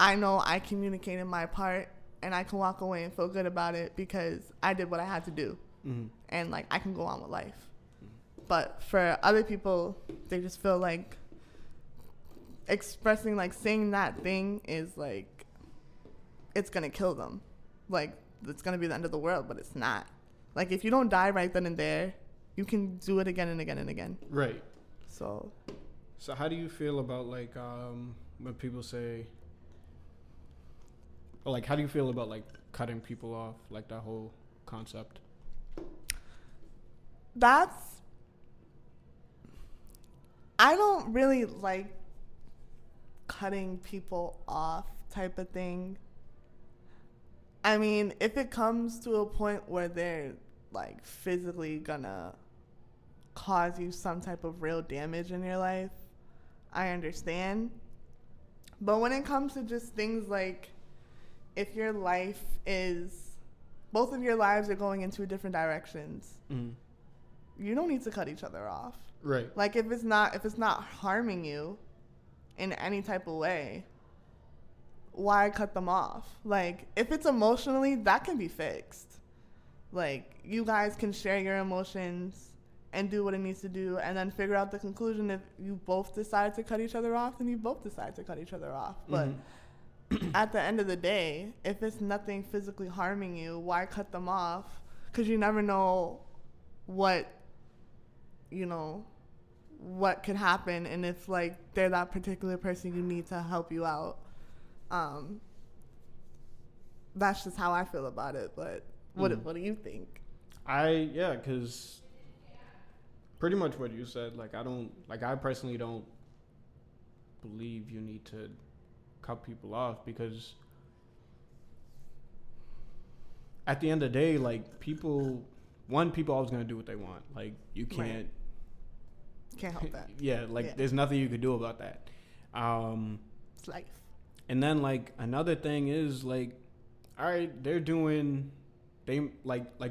B: I know I communicated my part, and I can walk away and feel good about it because I did what I had to do. And like I can go on with life. But for other people, they just feel like expressing, like saying that thing is like, it's going to kill them. Like, it's going to be the end of the world, but it's not. Like, if you don't die right then and there, you can do it again and again and again.
A: Right.
B: So
A: how do you feel about, like, when people say, or, like, how do you feel about, like, cutting people off, like, that whole concept?
B: I don't really like cutting people off type of thing. I mean, if it comes to a point where they're like physically gonna cause you some type of real damage in your life, I understand. But when it comes to just things like, if your life is, both of your lives are going in two different directions, you don't need to cut each other off.
A: Right.
B: Like, if it's not harming you in any type of way, why cut them off? Like, if it's emotionally, that can be fixed. Like, you guys can share your emotions and do what it needs to do, and then figure out the conclusion. If you both decide to cut each other off, then you both decide to cut each other off. But at the end of the day, if it's nothing physically harming you, why cut them off? Because you never know what could happen, and if like they're that particular person you need to help you out. That's just how I feel about it. But what do you think?
A: Because pretty much what you said. Like, I personally don't believe you need to cut people off, because at the end of the day, like, people always gonna do what they want. Like, you can't
B: help that.
A: There's nothing you could do about that.
B: It's life.
A: And then, like, another thing is, like, all right, like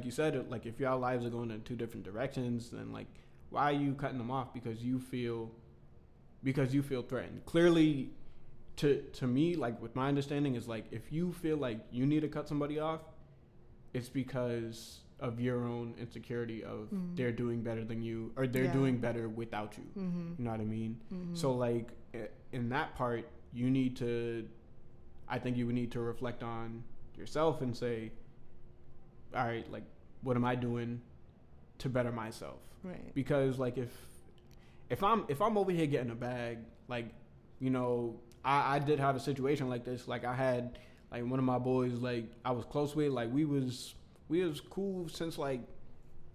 A: you said, like, if y'all lives are going in two different directions, then, like, why are you cutting them off? Because you feel threatened. Clearly, to me, like, with my understanding is, like, if you feel like you need to cut somebody off, it's because of your own insecurity of they're doing better than you, or they're doing better without you. You know what I mean? So, like, in that part, I think you would need to reflect on yourself and say, all right, like, what am I doing to better myself?
B: Right.
A: Because, like, if I'm over here getting a bag, like, you know, I did have a situation like this. Like, I had, like, one of my boys, like, I was close with, like, we was cool since, like,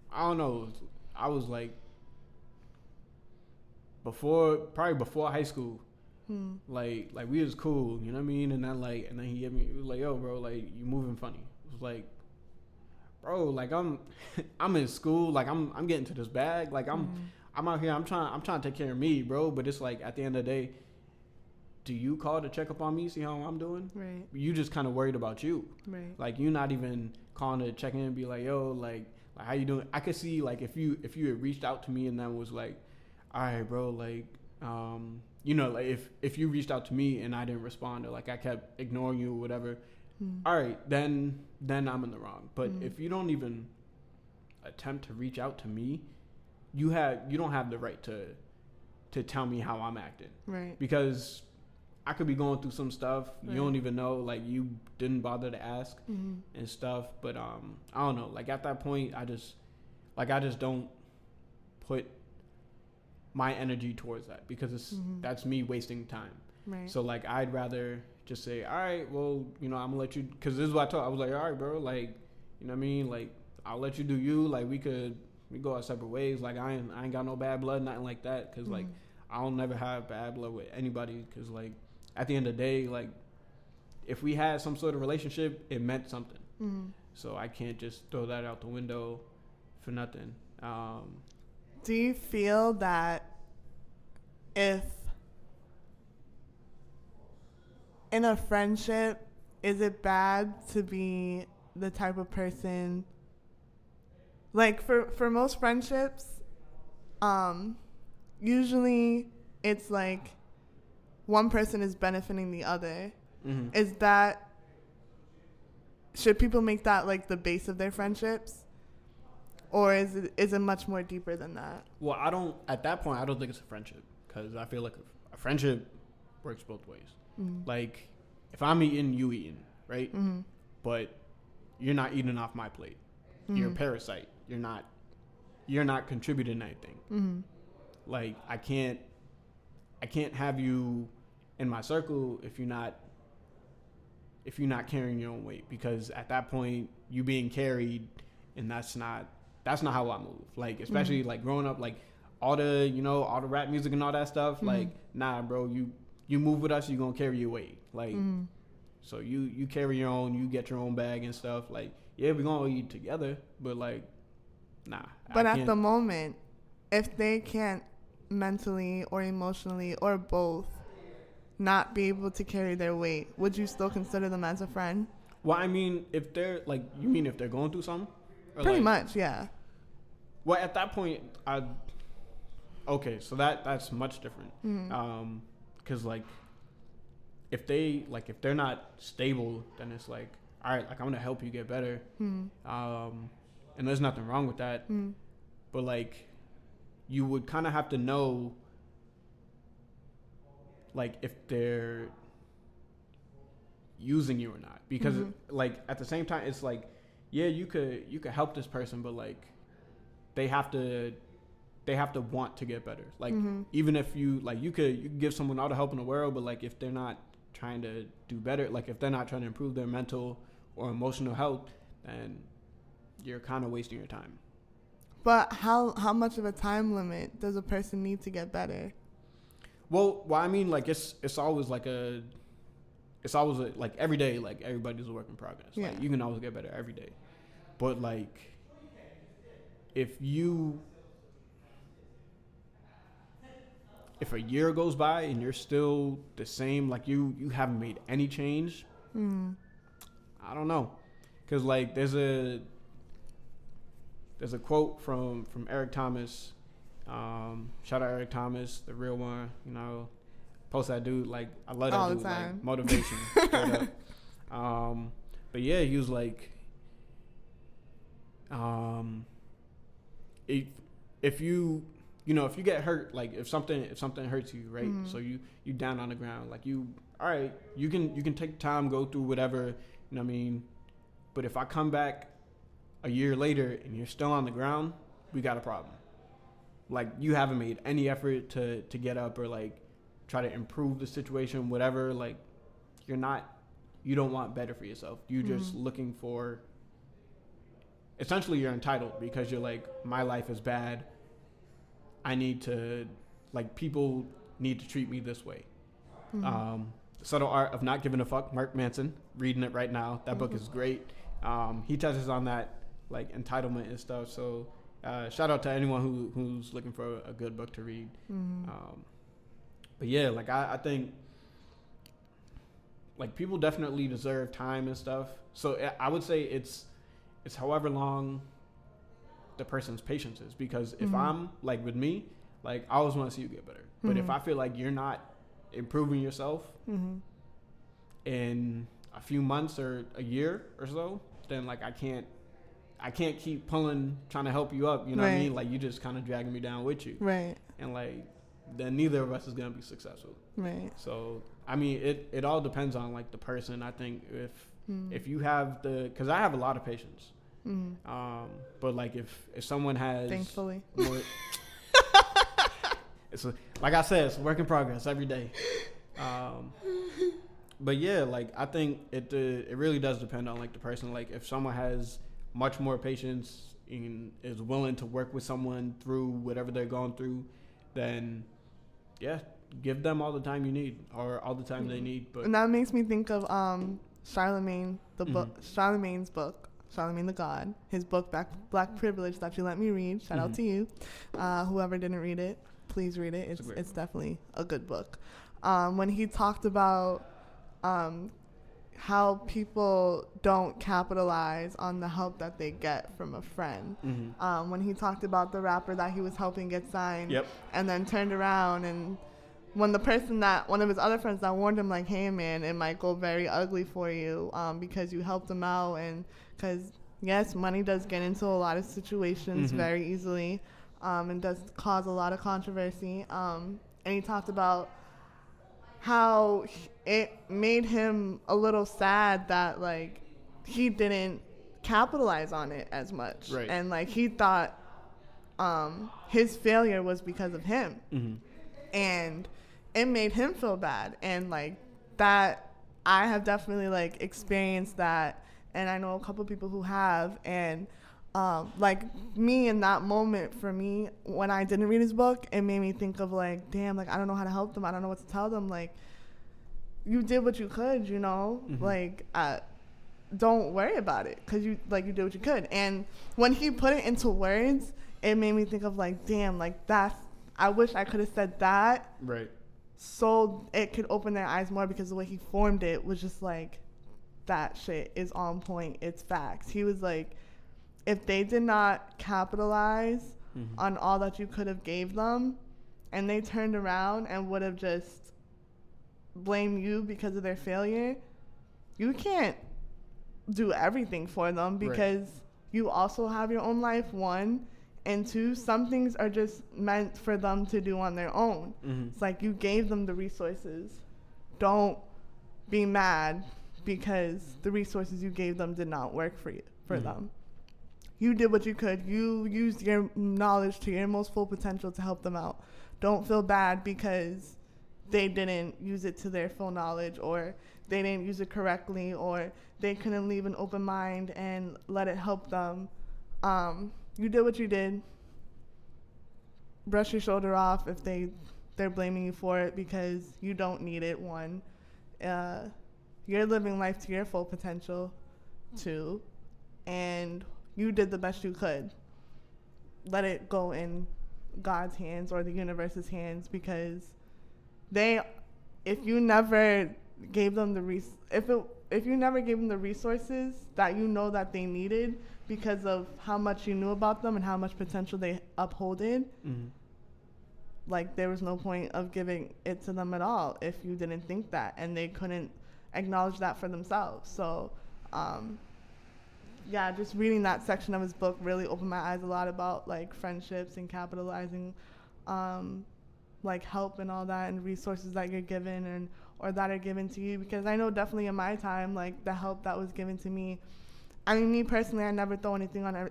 A: I don't know, I was like probably before high school. Like we was cool, you know what I mean? And then he hit me. He was like, "Yo, bro, like, you moving funny." It was like, bro, like, I'm in school, like, I'm getting to this bag, like, I'm out here, I'm trying to take care of me, bro. But it's like, at the end of the day, do you call to check up on me, see how I'm doing?
B: Right.
A: You just kind of worried about you.
B: Right.
A: Like, you're not even calling to check in and be like, "Yo, like how you doing?" I could see, like, if you had reached out to me and then was like, "All right, bro, like, you know, like, if you reached out to me and I didn't respond, or like I kept ignoring you or whatever, all right, then I'm in the wrong." But if you don't even attempt to reach out to me, you don't have the right to tell me how I'm acting.
B: Right.
A: Because I could be going through some stuff. Right. You don't even know, like, you didn't bother to ask and stuff. But I don't know. Like, at that point, I just don't put my energy towards that, because that's me wasting time.
B: Right.
A: So, like, I'd rather just say, all right, well, I'm gonna let you, because this is what I told. I was like, all right, bro, like, you know what I mean, like, I'll let you do you. Like, we go our separate ways. Like, I ain't got no bad blood, nothing like that, because like I don't never have bad blood with anybody, because like at the end of the day, like, if we had some sort of relationship, it meant something. So I can't just throw that out the window for nothing.
B: Do you feel that if in a friendship, is it bad to be the type of person, like for most friendships, usually it's like one person is benefiting the other. Is that, should people make that like the base of their friendships, or is it much more deeper than that?
A: Well, at that point I don't think it's a friendship, because I feel like a friendship works both ways. Like, if I'm eating, you eating, right? But you're not eating off my plate. You're a parasite. You're not contributing anything. Like, I can't have you in my circle if you're not carrying your own weight, because at that point you being carried, and that's not how I move. Like, especially like growing up, like all the rap music and all that stuff. Like, nah, bro, you move with us, you're gonna carry your weight. Like, so you carry your own, you get your own bag and stuff. Like, yeah, we're gonna eat together, but like, nah.
B: But at the moment, if they can't mentally or emotionally or both not be able to carry their weight, would you still consider them as a friend?
A: Well, I mean, if they're like, you mean if they're going through something? Or
B: pretty
A: like,
B: much, yeah.
A: Well, at that point, okay, so that's much different. Because like, if they're not stable, then it's like, all right, like, I'm gonna help you get better. And there's nothing wrong with that. But like, you would kind of have to know, like, if they're using you or not, because like, at the same time, it's like, yeah, you could help this person, but like, they have to want to get better. Like, even if you could give someone all the help in the world, but like, if they're not trying to do better, like if they're not trying to improve their mental or emotional health, then you're kind of wasting your time.
B: But how much of a time limit does a person need to get better?
A: Well, I mean, like, it's always like like every day, like, everybody's a work in progress.
B: Yeah.
A: Like, you can always get better every day. But like, if a year goes by and you're still the same, like, you haven't made any change, I don't know. Because like, there's a quote from Eric Thomas. Shout out Eric Thomas, the real one. Post that dude. Like, I love that
B: all
A: dude.
B: The time.
A: Like, motivation. Straight up. But yeah, he was like, if you get hurt, like, if something hurts you, right? So you down on the ground, like, all right, you can take time, go through whatever, you know what I mean? But if I come back a year later and you're still on the ground, we got a problem. Like, you haven't made any effort to get up or like try to improve the situation, whatever. Like, you don't want better for yourself. You're just looking for, essentially, you're entitled, because you're like, my life is bad. I need to, like, people need to treat me this way. The Subtle Art of Not Giving a Fuck, Mark Manson, reading it right now. That book is great. He touches on that, like, entitlement and stuff. So shout out to anyone who's looking for a good book to read. But yeah, like, I think, like, people definitely deserve time and stuff. So I would say it's however long the person's patience is, because if I'm like, with me, like, I always want to see you get better. But if I feel like you're not improving yourself in a few months or a year or so, then like, I can't keep trying to help you up, you know what I mean? Like, you just kind of dragging me down with you. Right. And like, then neither of us is going to be successful. Right. So, I mean, it all depends on like the person. I think if you have because I have a lot of patience. But like, if someone has, thankfully, more, like I said, it's a work in progress every day. But yeah, like I think it really does depend on like the person. Like if someone has much more patience and is willing to work with someone through whatever they're going through, then yeah, give them all the time you need or all the time they need. But
B: and that makes me think of Charlemagne, Charlemagne's book, Charlemagne the God, his book Black Privilege that you let me read. Shout out to you. Whoever didn't read it, please read it. It's definitely a good book. When he talked about how people don't capitalize on the help that they get from a friend. When he talked about the rapper that he was helping get signed, and then turned around and when the person that one of his other friends that warned him like, hey man, it might go very ugly for you because you helped him out, and because yes, money does get into a lot of situations very easily, and does cause a lot of controversy. And he talked about how it made him a little sad that like he didn't capitalize on it as much, and like he thought his failure was because of him, and it made him feel bad. And like that, I have definitely like experienced that, and I know a couple people who have. And like me in that moment, for me, when I didn't read his book, it made me think of like, damn, like I don't know how to help them. I don't know what to tell them. Like, you did what you could, you know, like don't worry about it because you did what you could. And when he put it into words, it made me think of like, damn, like I wish I could have said that.
A: Right.
B: So it could open their eyes more, because the way he formed it was just like, that shit is on point. It's facts. He was like, if they did not capitalize on all that you could have gave them, and they turned around and would have just blamed you because of their failure, you can't do everything for them, because you also have your own life, one, and two, some things are just meant for them to do on their own. It's like you gave them the resources. Don't be mad because the resources you gave them did not work for them. You did what you could. You used your knowledge to your most full potential to help them out. Don't feel bad because they didn't use it to their full knowledge, or they didn't use it correctly, or they couldn't leave an open mind and let it help them. You did what you did. Brush your shoulder off if they're blaming you for it, because you don't need it, one. You're living life to your full potential, two. And you did the best you could. Let it go in God's hands or the universe's hands, because if you never gave them the resources that you know that they needed because of how much you knew about them and how much potential they upholded, like there was no point of giving it to them at all if you didn't think that, and they couldn't acknowledge that for themselves. So yeah, just reading that section of his book really opened my eyes a lot about like friendships and capitalizing like help and all that, and resources that you're given or that are given to you. Because I know definitely in my time, like the help that was given to me, I mean, me personally, I never throw anything on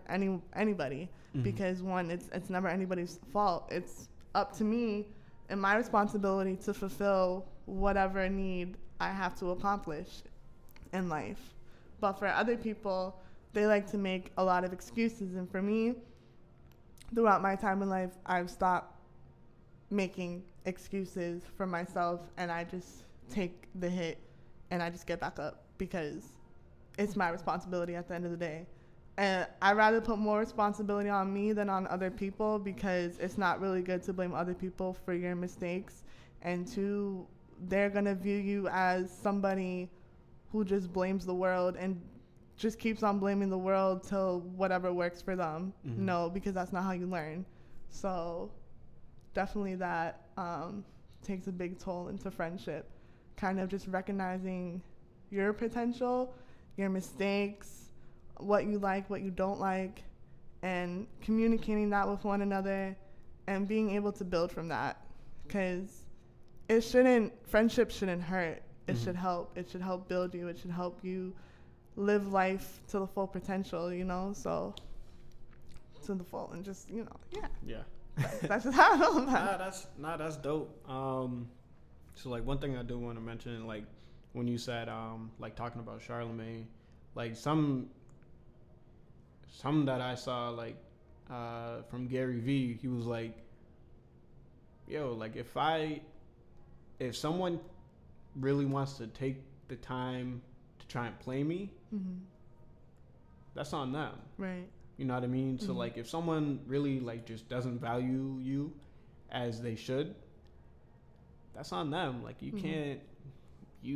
B: anybody, because one, it's never anybody's fault. It's up to me and my responsibility to fulfill whatever need I have to accomplish in life. But for other people, they like to make a lot of excuses. And for me, throughout my time in life, I've stopped making excuses for myself, and I just take the hit and I just get back up, because it's my responsibility at the end of the day. And I'd rather put more responsibility on me than on other people, because it's not really good to blame other people for your mistakes. And two, they're going to view you as somebody who just blames the world and just keeps on blaming the world till whatever works for them. No, because that's not how you learn. So definitely that takes a big toll into friendship. Kind of just recognizing your potential, your mistakes, what you like, what you don't like, and communicating that with one another and being able to build from that. Because friendship shouldn't hurt. It should help. It should help build you. It should help you live life to the full potential, you know? So, to the full, and just, you know, yeah. That's just how I feel about it.
A: That's dope. So, like, one thing I do want to mention, like, when you said like talking about Charlemagne, like some that I saw like from Gary V. He was like, yo, like if someone really wants to take the time to try and play me, that's on them.
B: Right.
A: You know what I mean? So like if someone really like just doesn't value you as they should, that's on them. Like you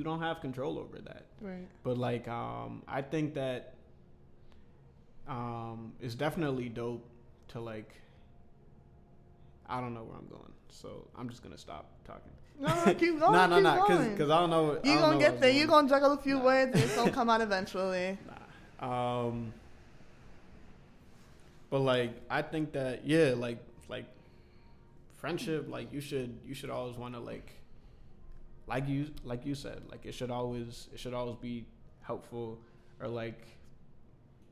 A: don't have control over that.
B: Right.
A: But like I think that it's definitely dope to like, I don't know where I'm going, so I'm just gonna stop talking.
B: No, keep going.
A: No, because I don't know.
B: You're gonna get there. You're gonna juggle a few words, and it's gonna come out eventually.
A: But like I think that like friendship, like you should always want to like you said, like it should always be helpful, or like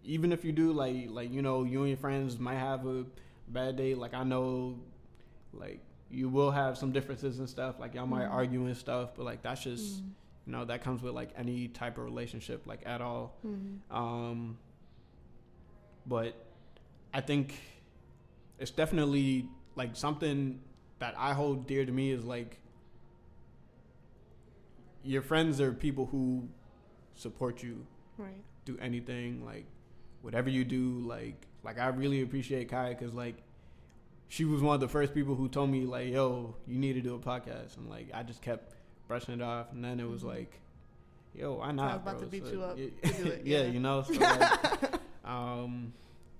A: even if you do like you know, you and your friends might have a bad day, like I know like you will have some differences and stuff, like y'all might argue and stuff, but like that's just you know, that comes with like any type of relationship, like at all. But I think it's definitely like something that I hold dear to me is like your friends are people who support you,
B: right?
A: Do anything, like whatever you do, like I really appreciate Kyia, because like she was one of the first people who told me like, yo, you need to do a podcast, and like I just kept brushing it off, and then it was like, yo, why not?
B: I was about to beat you up to do it.
A: Yeah, you know. So like,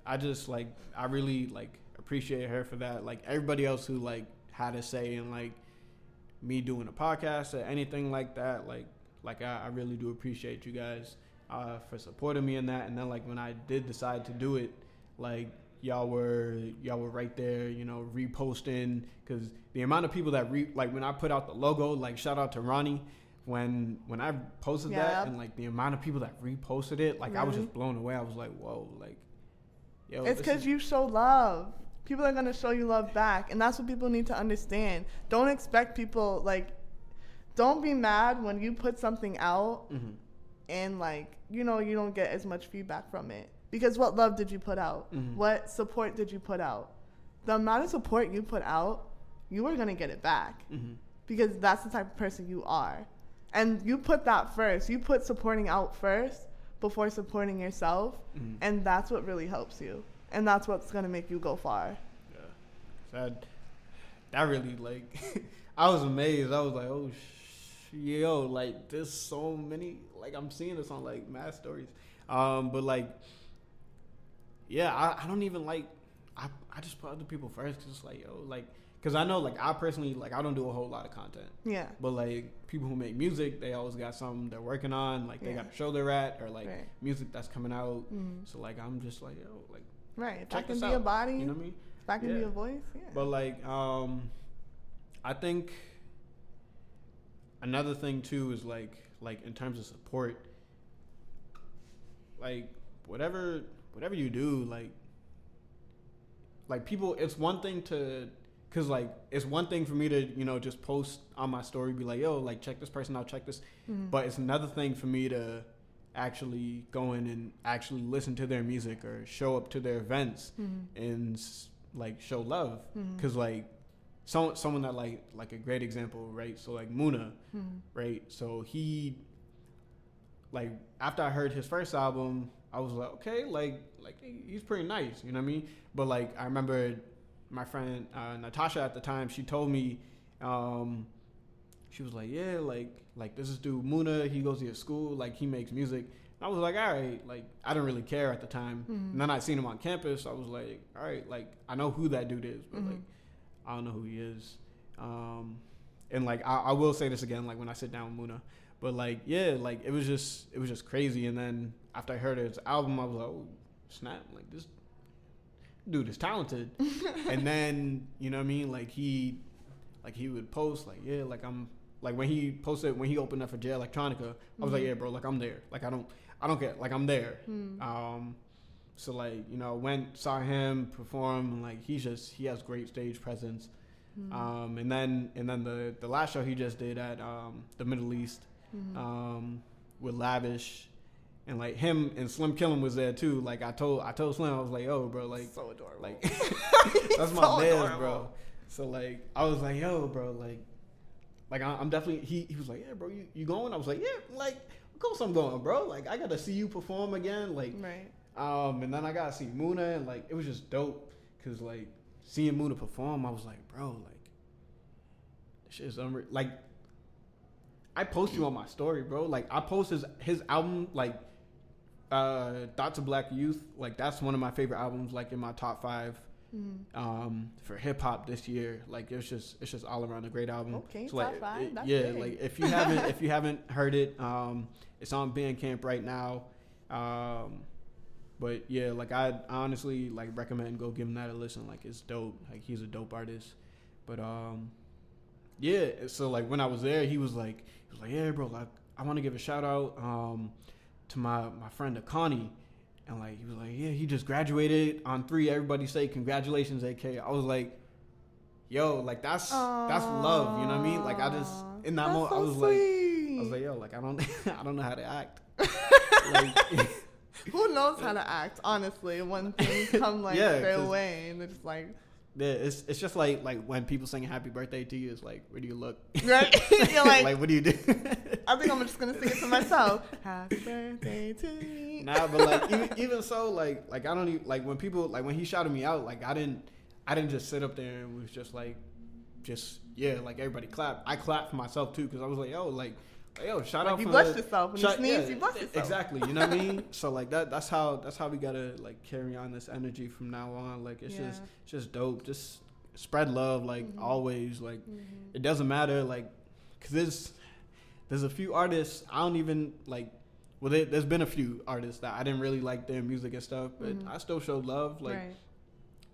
A: I just like I really like appreciate her for that. Like everybody else who like had a say in like me doing a podcast or anything like that, like I really do appreciate you guys for supporting me in that. And then like when I did decide to do it, like y'all were right there, you know, reposting, because the amount of people that like when I put out the logo, like shout out to Ronnie, when I posted that, and like the amount of people that reposted it, like I was just blown away. I was like, whoa, like yo,
B: it's because you show love. People are gonna show you love back, and that's what people need to understand. Don't expect people, like, don't be mad when you put something out and like, you know, you don't get as much feedback from it. Because what love did you put out? What support did you put out? The amount of support you put out, you are gonna get it back, because that's the type of person you are. And you put that first. You put supporting out first before supporting yourself, and that's what really helps you. And that's what's going to make you go far.
A: Yeah. That really, like, I was amazed. I was like, oh, yo, like, there's so many, like, I'm seeing this on, like, mass stories. But, like, yeah, I don't even, like, I just put other people first, because it's like, yo, like, because I know, like, I personally, like, I don't do a whole lot of content.
B: Yeah.
A: But, like, people who make music, they always got something they're working on. Like, they got a show they're at, or, like, music that's coming out. So, like, I'm just like, yo, like,
B: right. If
A: check
B: I can
A: this
B: be
A: out.
B: a body,
A: you know what I mean?
B: If I can be a voice, yeah.
A: But, like, I think another thing, too, is, like in terms of support, like, whatever you do, like people, it's one thing to, because, like, it's one thing for me to, you know, just post on my story, be like, yo, like, check this person out, check this. But it's another thing for me to actually go in and actually listen to their music or show up to their events and, like, show love. Because, like, someone that, like a great example, right? So, like, Muna, right? So he, like, after I heard his first album, I was like, okay, like he's pretty nice, you know what I mean? But, like, I remember my friend Natasha at the time, she told me, she was like, yeah, like this is dude Muna, he goes to your school, like he makes music. And I was like, all right, like I didn't really care at the time. And then I seen him on campus, I was like, all right, like I know who that dude is, but like I don't know who he is. And like I will say this again, like when I sit down with Muna, but like yeah, like it was just crazy. And then after I heard his album, I was like, oh snap, like this dude is talented. And then, you know what I mean, like he would post like, yeah, like I'm like when he opened up for J Electronica, I was like, yeah, bro, like I'm there, like I don't care, like I'm there. So like, you know, saw him perform, and like he has great stage presence. And then the last show he just did at the Middle East, with Lavish. And like him and Slim Killum was there too. Like I told Slim, I was like, yo, bro, like
B: so adorable.
A: Like that's my man, bro. So like I was like, yo, bro, like I'm definitely. He was like, yeah, bro, you going? I was like, yeah, like of course I'm going, bro. Like I gotta see you perform again, like
B: right.
A: And then I gotta see Muna, and like it was just dope, cause like seeing Muna perform, I was like, bro, like this shit's unreal. Like I post you on my story, bro. Like I post his album, like Thoughts of Black Youth. Like that's one of my favorite albums, like in my top 5 for hip hop this year. Like it's just all around a great album.
B: Okay,
A: so, like,
B: top 5. That's
A: yeah,
B: big.
A: like if you haven't heard it, it's on Bandcamp right now. But yeah, like I honestly like recommend go give him that a listen. Like it's dope. Like he's a dope artist. But yeah. So like when I was there, he was like, yeah, bro. Like I want to give a shout out to my friend Akani. And like he was like, yeah, he just graduated on 3. Everybody say congratulations, AK. I was like, yo, like that's love. You know what I mean? Like I just in that moment,
B: so
A: I was
B: sweet.
A: like, yo, like I don't know how to act. Like,
B: who knows how to act? Honestly, when things come like their way, and it's like.
A: Yeah, it's just like when people sing happy birthday to you, it's like, where do you look?
B: Right? You're like,
A: what do you do?
B: I think I'm just gonna sing it to myself. Happy birthday to me.
A: Nah, but like even so, like I don't even like when people like when he shouted me out, like I didn't just sit up there and was just like like everybody clapped. I clapped for myself too because I was like, yo, shout out
B: you
A: for
B: blessed yourself when you sneeze, you bless yourself.
A: Exactly, you know what I mean? So like that's how we gotta like carry on this energy from now on. Like it's just dope. Just spread love, like always. Like it doesn't matter, like because there's a few artists I don't even like. Well, there's been a few artists that I didn't really like their music and stuff, but I still showed love. Like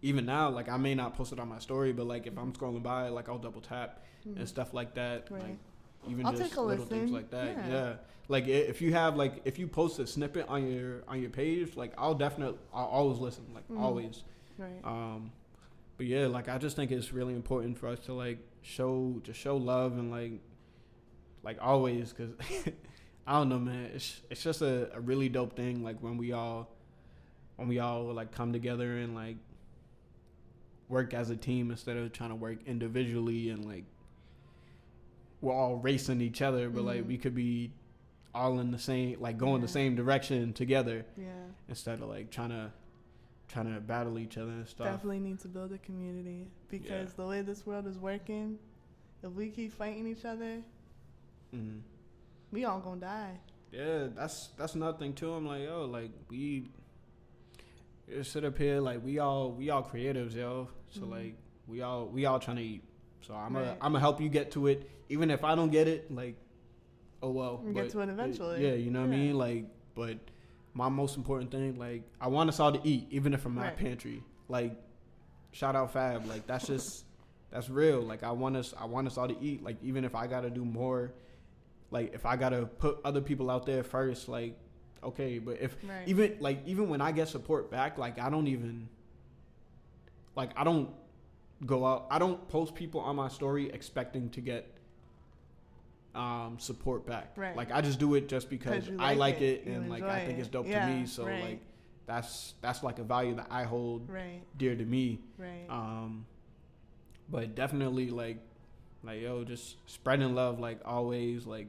A: even now, like I may not post it on my story, but like if I'm scrolling by, like I'll double tap and stuff like that.
B: Right.
A: Like even
B: I'll
A: just
B: take a
A: little
B: listen.
A: things like that. Yeah. Like if you post a snippet on your page, like I'll always listen. Like always.
B: Right.
A: But yeah, like I just think it's really important for us to like show love and like always, because I don't know, man. It's just a really dope thing. Like when we all like come together and like work as a team instead of trying to work individually and like we're all racing each other, but like we could be all in the same, like going the same direction together. Yeah. Instead of like trying to battle each other and stuff.
B: Definitely need to build a community because the way this world is working, if we keep fighting each other, we all gonna die. Yeah,
A: that's another thing too. I'm like, yo, like we sit up here, like we all creatives, yo. So like we all trying to eat. So I'm gonna help you get to it, even if I don't get it. Like, oh well,
B: you get to it eventually.
A: Yeah, you know what I mean. Like, but my most important thing, like, I want us all to eat, even if I'm not pantry. Like, shout out Fab. Like, that's just that's real. Like, I want us all to eat. Like, even if I gotta do more, like, if I gotta put other people out there first, like, okay. But if even when I get support back, like, I don't go out. I don't post people on my story expecting to get support back. Right. Like I just do it just because I like it and like I think it's dope to me. So like that's like a value that I hold dear to me. Right. But definitely like yo, just spreading love like always. Like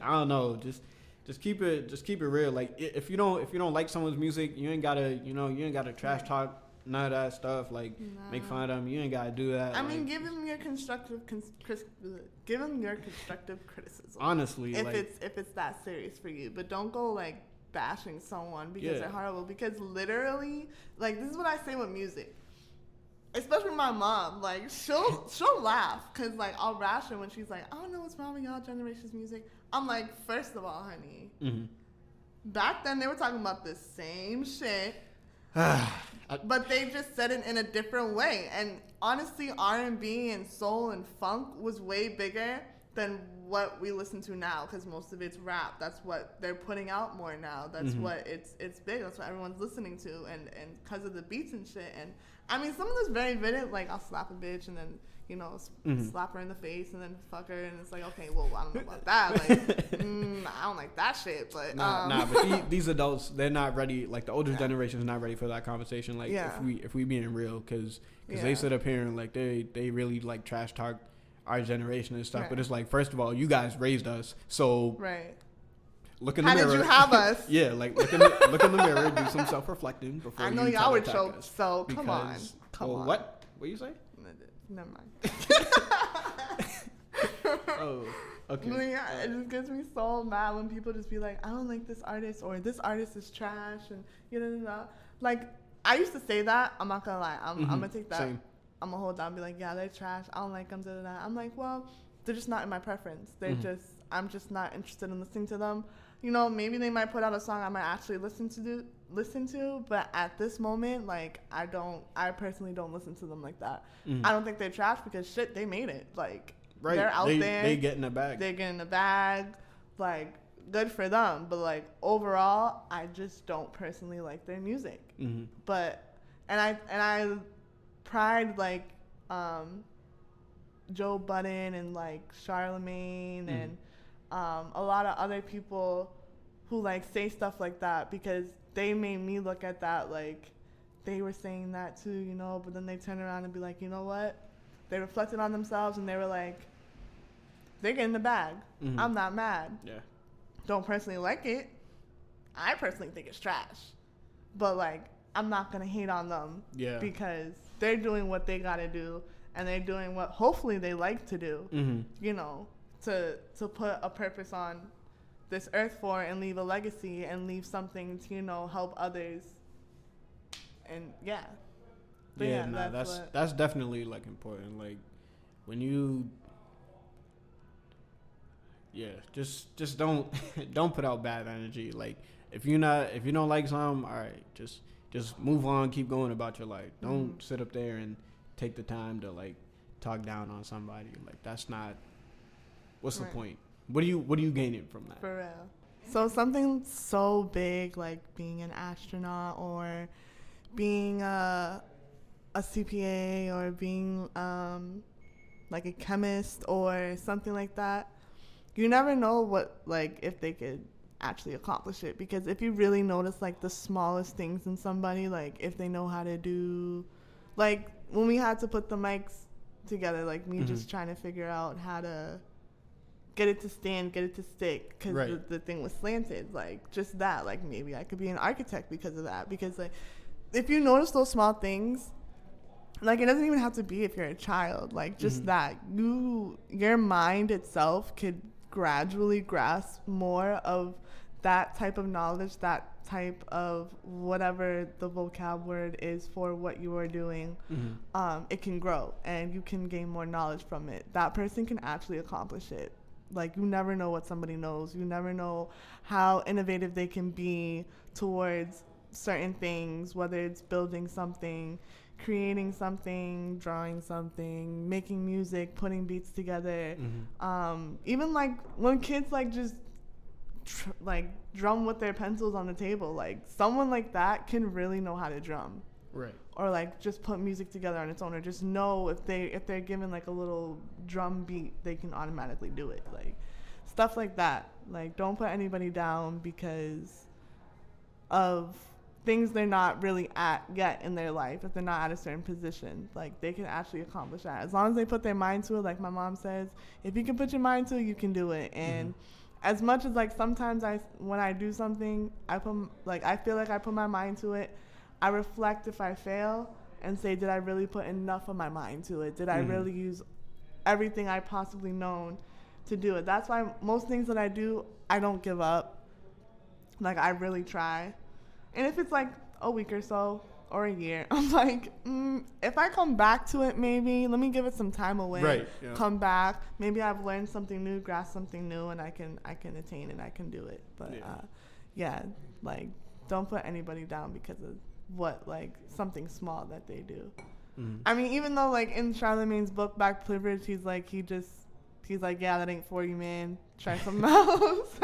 A: I don't know, just keep it real. Like if you don't like someone's music, you ain't gotta trash talk none of that stuff. Like make fun of them. You ain't gotta do that.
B: I mean, give him your constructive criticism.
A: Honestly,
B: if it's that serious for you, but don't go like bashing someone because they're horrible. Because literally, like this is what I say with music. Especially my mom, like she'll laugh because like I'll ration when she's like, I don't know what's wrong with y'all generation's music. I'm like, first of all, honey, back then they were talking about the same shit, but they just said it in a different way. And honestly, R&B and soul and funk was way bigger than what we listen to now because most of it's rap. That's what they're putting out more now. That's what it's big. That's what everyone's listening to, and because of the beats and shit. And I mean, some of this very vivid, like I'll slap a bitch and then you know, slap her in the face and then fuck her, and it's like, okay, well, I don't know about that. Like, I don't like that shit. But
A: but these adults, they're not ready. Like the older generation is not ready for that conversation. Like if we being real, because they sit up here and like they really like trash talk our generation and stuff.
B: Right.
A: But it's like, first of all, you guys raised us, so look in the
B: How
A: mirror.
B: did you have us?
A: Yeah, like look in the mirror, do some self-reflecting before.
B: I know y'all were choked, so come on.
A: What you say?
B: Never mind.
A: Oh, okay.
B: But yeah, it just gets me so mad when people just be like, I don't like this artist, or this artist is trash, and you know, like I used to say that. I'm not gonna lie. I'm gonna take that.
A: Same.
B: I'm gonna hold down and be like, yeah, they're trash. I don't like them. I'm like, well, they're just not in my preference. I'm just not interested in listening to them. You know, maybe they might put out a song I might actually listen to, but at this moment, like, I personally don't listen to them like that. I don't think they're trash because shit, they made it. Like, they're out there.
A: They get in the bag.
B: They're getting the bag. Like, good for them. But like, overall, I just don't personally like their music. But, and I pride like, Joe Budden and like Charlemagne and a lot of other people who like say stuff like that, because they made me look at that like they were saying that too, you know, but then they turn around and be like, you know what? They reflected on themselves and they were like, they're getting the bag. I'm not mad. Yeah. Don't personally like it. I personally think it's trash. But like, I'm not going to hate on them because they're doing what they got to do, and they're doing what hopefully they like to do, you know, to put a purpose on this earth for, and leave a legacy and leave something to, you know, help others. And
A: that's definitely like important. Like when you just don't put out bad energy. Like if you don't like something, all right, just move on, keep going about your life. Don't sit up there and take the time to like talk down on somebody. Like that's not. What's the point? What are you gaining from that?
B: For real. So something so big like being an astronaut or being a CPA or being like a chemist or something like that, you never know what, like, if they could actually accomplish it. Because if you really notice like the smallest things in somebody, like if they know how to do, like when we had to put the mics together, like me just trying to figure out how to get it to stand, get it to stick, because the thing was slanted. Like just that, like maybe I could be an architect because of that. Because like if you notice those small things, like it doesn't even have to be if you're a child, like just that your mind itself could gradually grasp more of that type of knowledge, that type of whatever the vocab word is for what you are doing. It can grow and you can gain more knowledge from it. That person can actually accomplish it. Like you never know what somebody knows. You never know how innovative they can be towards certain things, whether it's building something, creating something, drawing something, making music, putting beats together. Even like when kids like just like drum with their pencils on the table, like someone like that can really know how to drum. Right. Or like just put music together on its own, or just know if they're given like a little drum beat, they can automatically do it. Like stuff like that. Like don't put anybody down because of things they're not really at yet in their life. If they're not at a certain position, like they can actually accomplish that as long as they put their mind to it. Like my mom says, if you can put your mind to it, you can do it. And as much as like sometimes when I do something, I feel like I put my mind to it. I reflect if I fail and say, did I really put enough of my mind to it? Did I really use everything I possibly known to do it? That's why most things that I do, I don't give up. Like I really try. And if it's like a week or so or a year, I'm like, if I come back to it, maybe let me give it some time away. Right. Yeah. Come back. Maybe I've learned something new, grasped something new, and I can attain it. I can do it. But like don't put anybody down because of what like something small that they do. I mean, even though like in Charlemagne's book Back Privilege, he's like, yeah, that ain't for you, man. Try something else.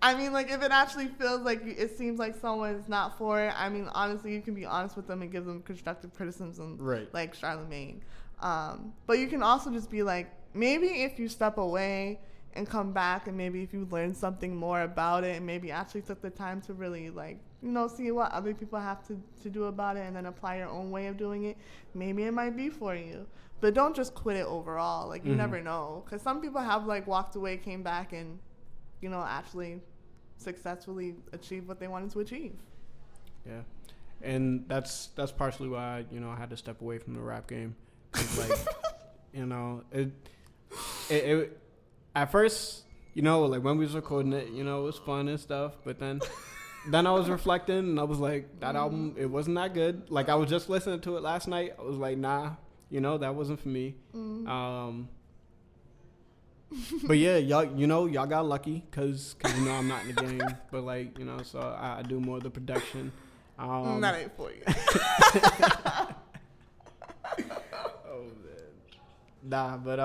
B: I mean, like, if it actually feels like it seems like someone's not for it, I mean, honestly, you can be honest with them and give them constructive criticism, right? Like Charlemagne. But you can also just be like, maybe if you step away and come back, and maybe if you learn something more about it, and maybe actually took the time to really, like, you know, see what other people have to do about it, and then apply your own way of doing it, maybe it might be for you. But don't just quit it overall. Like, you never know. Because some people have, like, walked away, came back, and, you know, actually successfully achieved what they wanted to achieve.
A: Yeah. And that's partially why, you know, I had to step away from the rap game. Like, you know, it at first, you know, like when we was recording it, you know, it was fun and stuff. But then I was reflecting, and I was like, that album, it wasn't that good. Like, I was just listening to it last night. I was like, nah, you know, that wasn't for me. But yeah, y'all got lucky because you know I'm not in the game. But like, you know, so I do more of the production.
B: That ain't for you.
A: Oh man, nah. But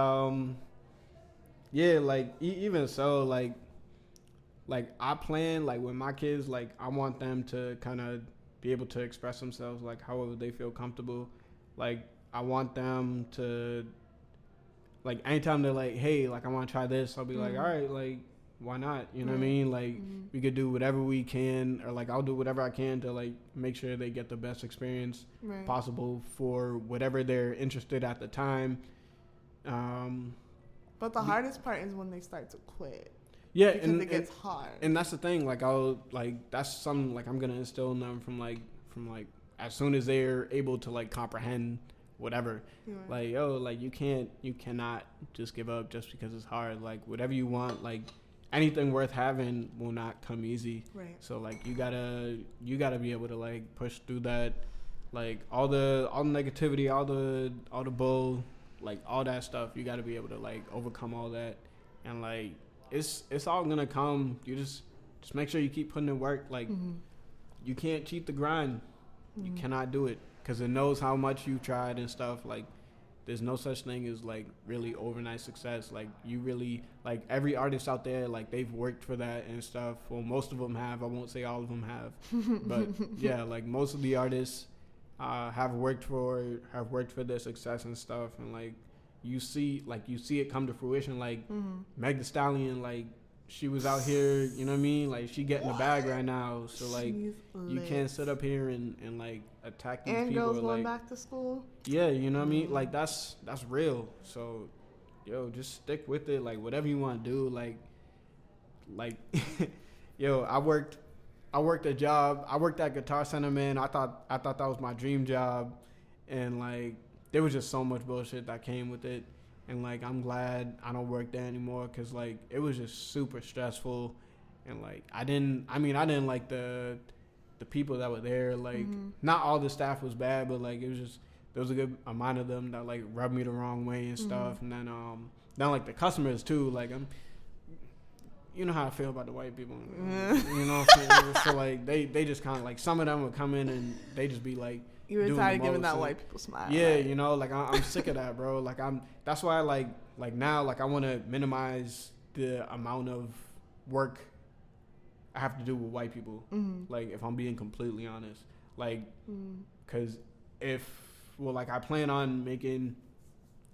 A: yeah, like even so, like I plan, like with my kids, like I want them to kind of be able to express themselves like however they feel comfortable. Like I want them to, like anytime they're like, hey, like I want to try this, I'll be like, all right, like why not? You know what I mean? Like we could do whatever we can, or like I'll do whatever I can to like make sure they get the best experience possible for whatever they're interested at the time.
B: But the hardest part is when they start to quit.
A: Yeah,
B: because it gets hard.
A: And that's the thing. Like that's something like I'm gonna instill in them from like as soon as they're able to like comprehend whatever. Right. Like, yo, like you cannot just give up just because it's hard. Like whatever you want, like anything worth having will not come easy. Right. So like you gotta be able to like push through that, like all the negativity, all the bull, like all that stuff. You gotta be able to like overcome all that, and like it's all gonna come. You just make sure you keep putting in work. Like you can't cheat the grind. You cannot do it because it knows how much you tried and stuff. Like there's no such thing as like really overnight success. Like you really, like every artist out there, like they've worked for that and stuff. Well, most of them have. I won't say all of them have, but yeah, like most of the artists have worked for their success and stuff. And like you see it come to fruition. Like Meg Thee Stallion, like she was out here, you know what I mean? Like she getting the bag right now. So like you can't sit up here and like attack these
B: and
A: people.
B: And girls going
A: like,
B: back to school.
A: Yeah, you know what I mean? Like that's real. So yo, just stick with it. Like whatever you want to do. Like yo, I worked a job. I worked at Guitar Center, man. I thought that was my dream job, and like there was just so much bullshit that came with it. And, like, I'm glad I don't work there anymore because, like, it was just super stressful. And, like, I didn't like the people that were there. Like, not all the staff was bad, but, like, there was a good amount of them that, like, rubbed me the wrong way and stuff. And then, like, the customers, too. Like, you know how I feel about the white people. You know what I'm saying? So, like, they just kind of, like, some of them would come in and they just be, like,
B: you were tired of giving that white people smile.
A: Yeah, right? You know, like I'm sick of that, bro. Like that's why like now, like I want to minimize the amount of work I have to do with white people. Like if I'm being completely honest, like, cause I plan on making,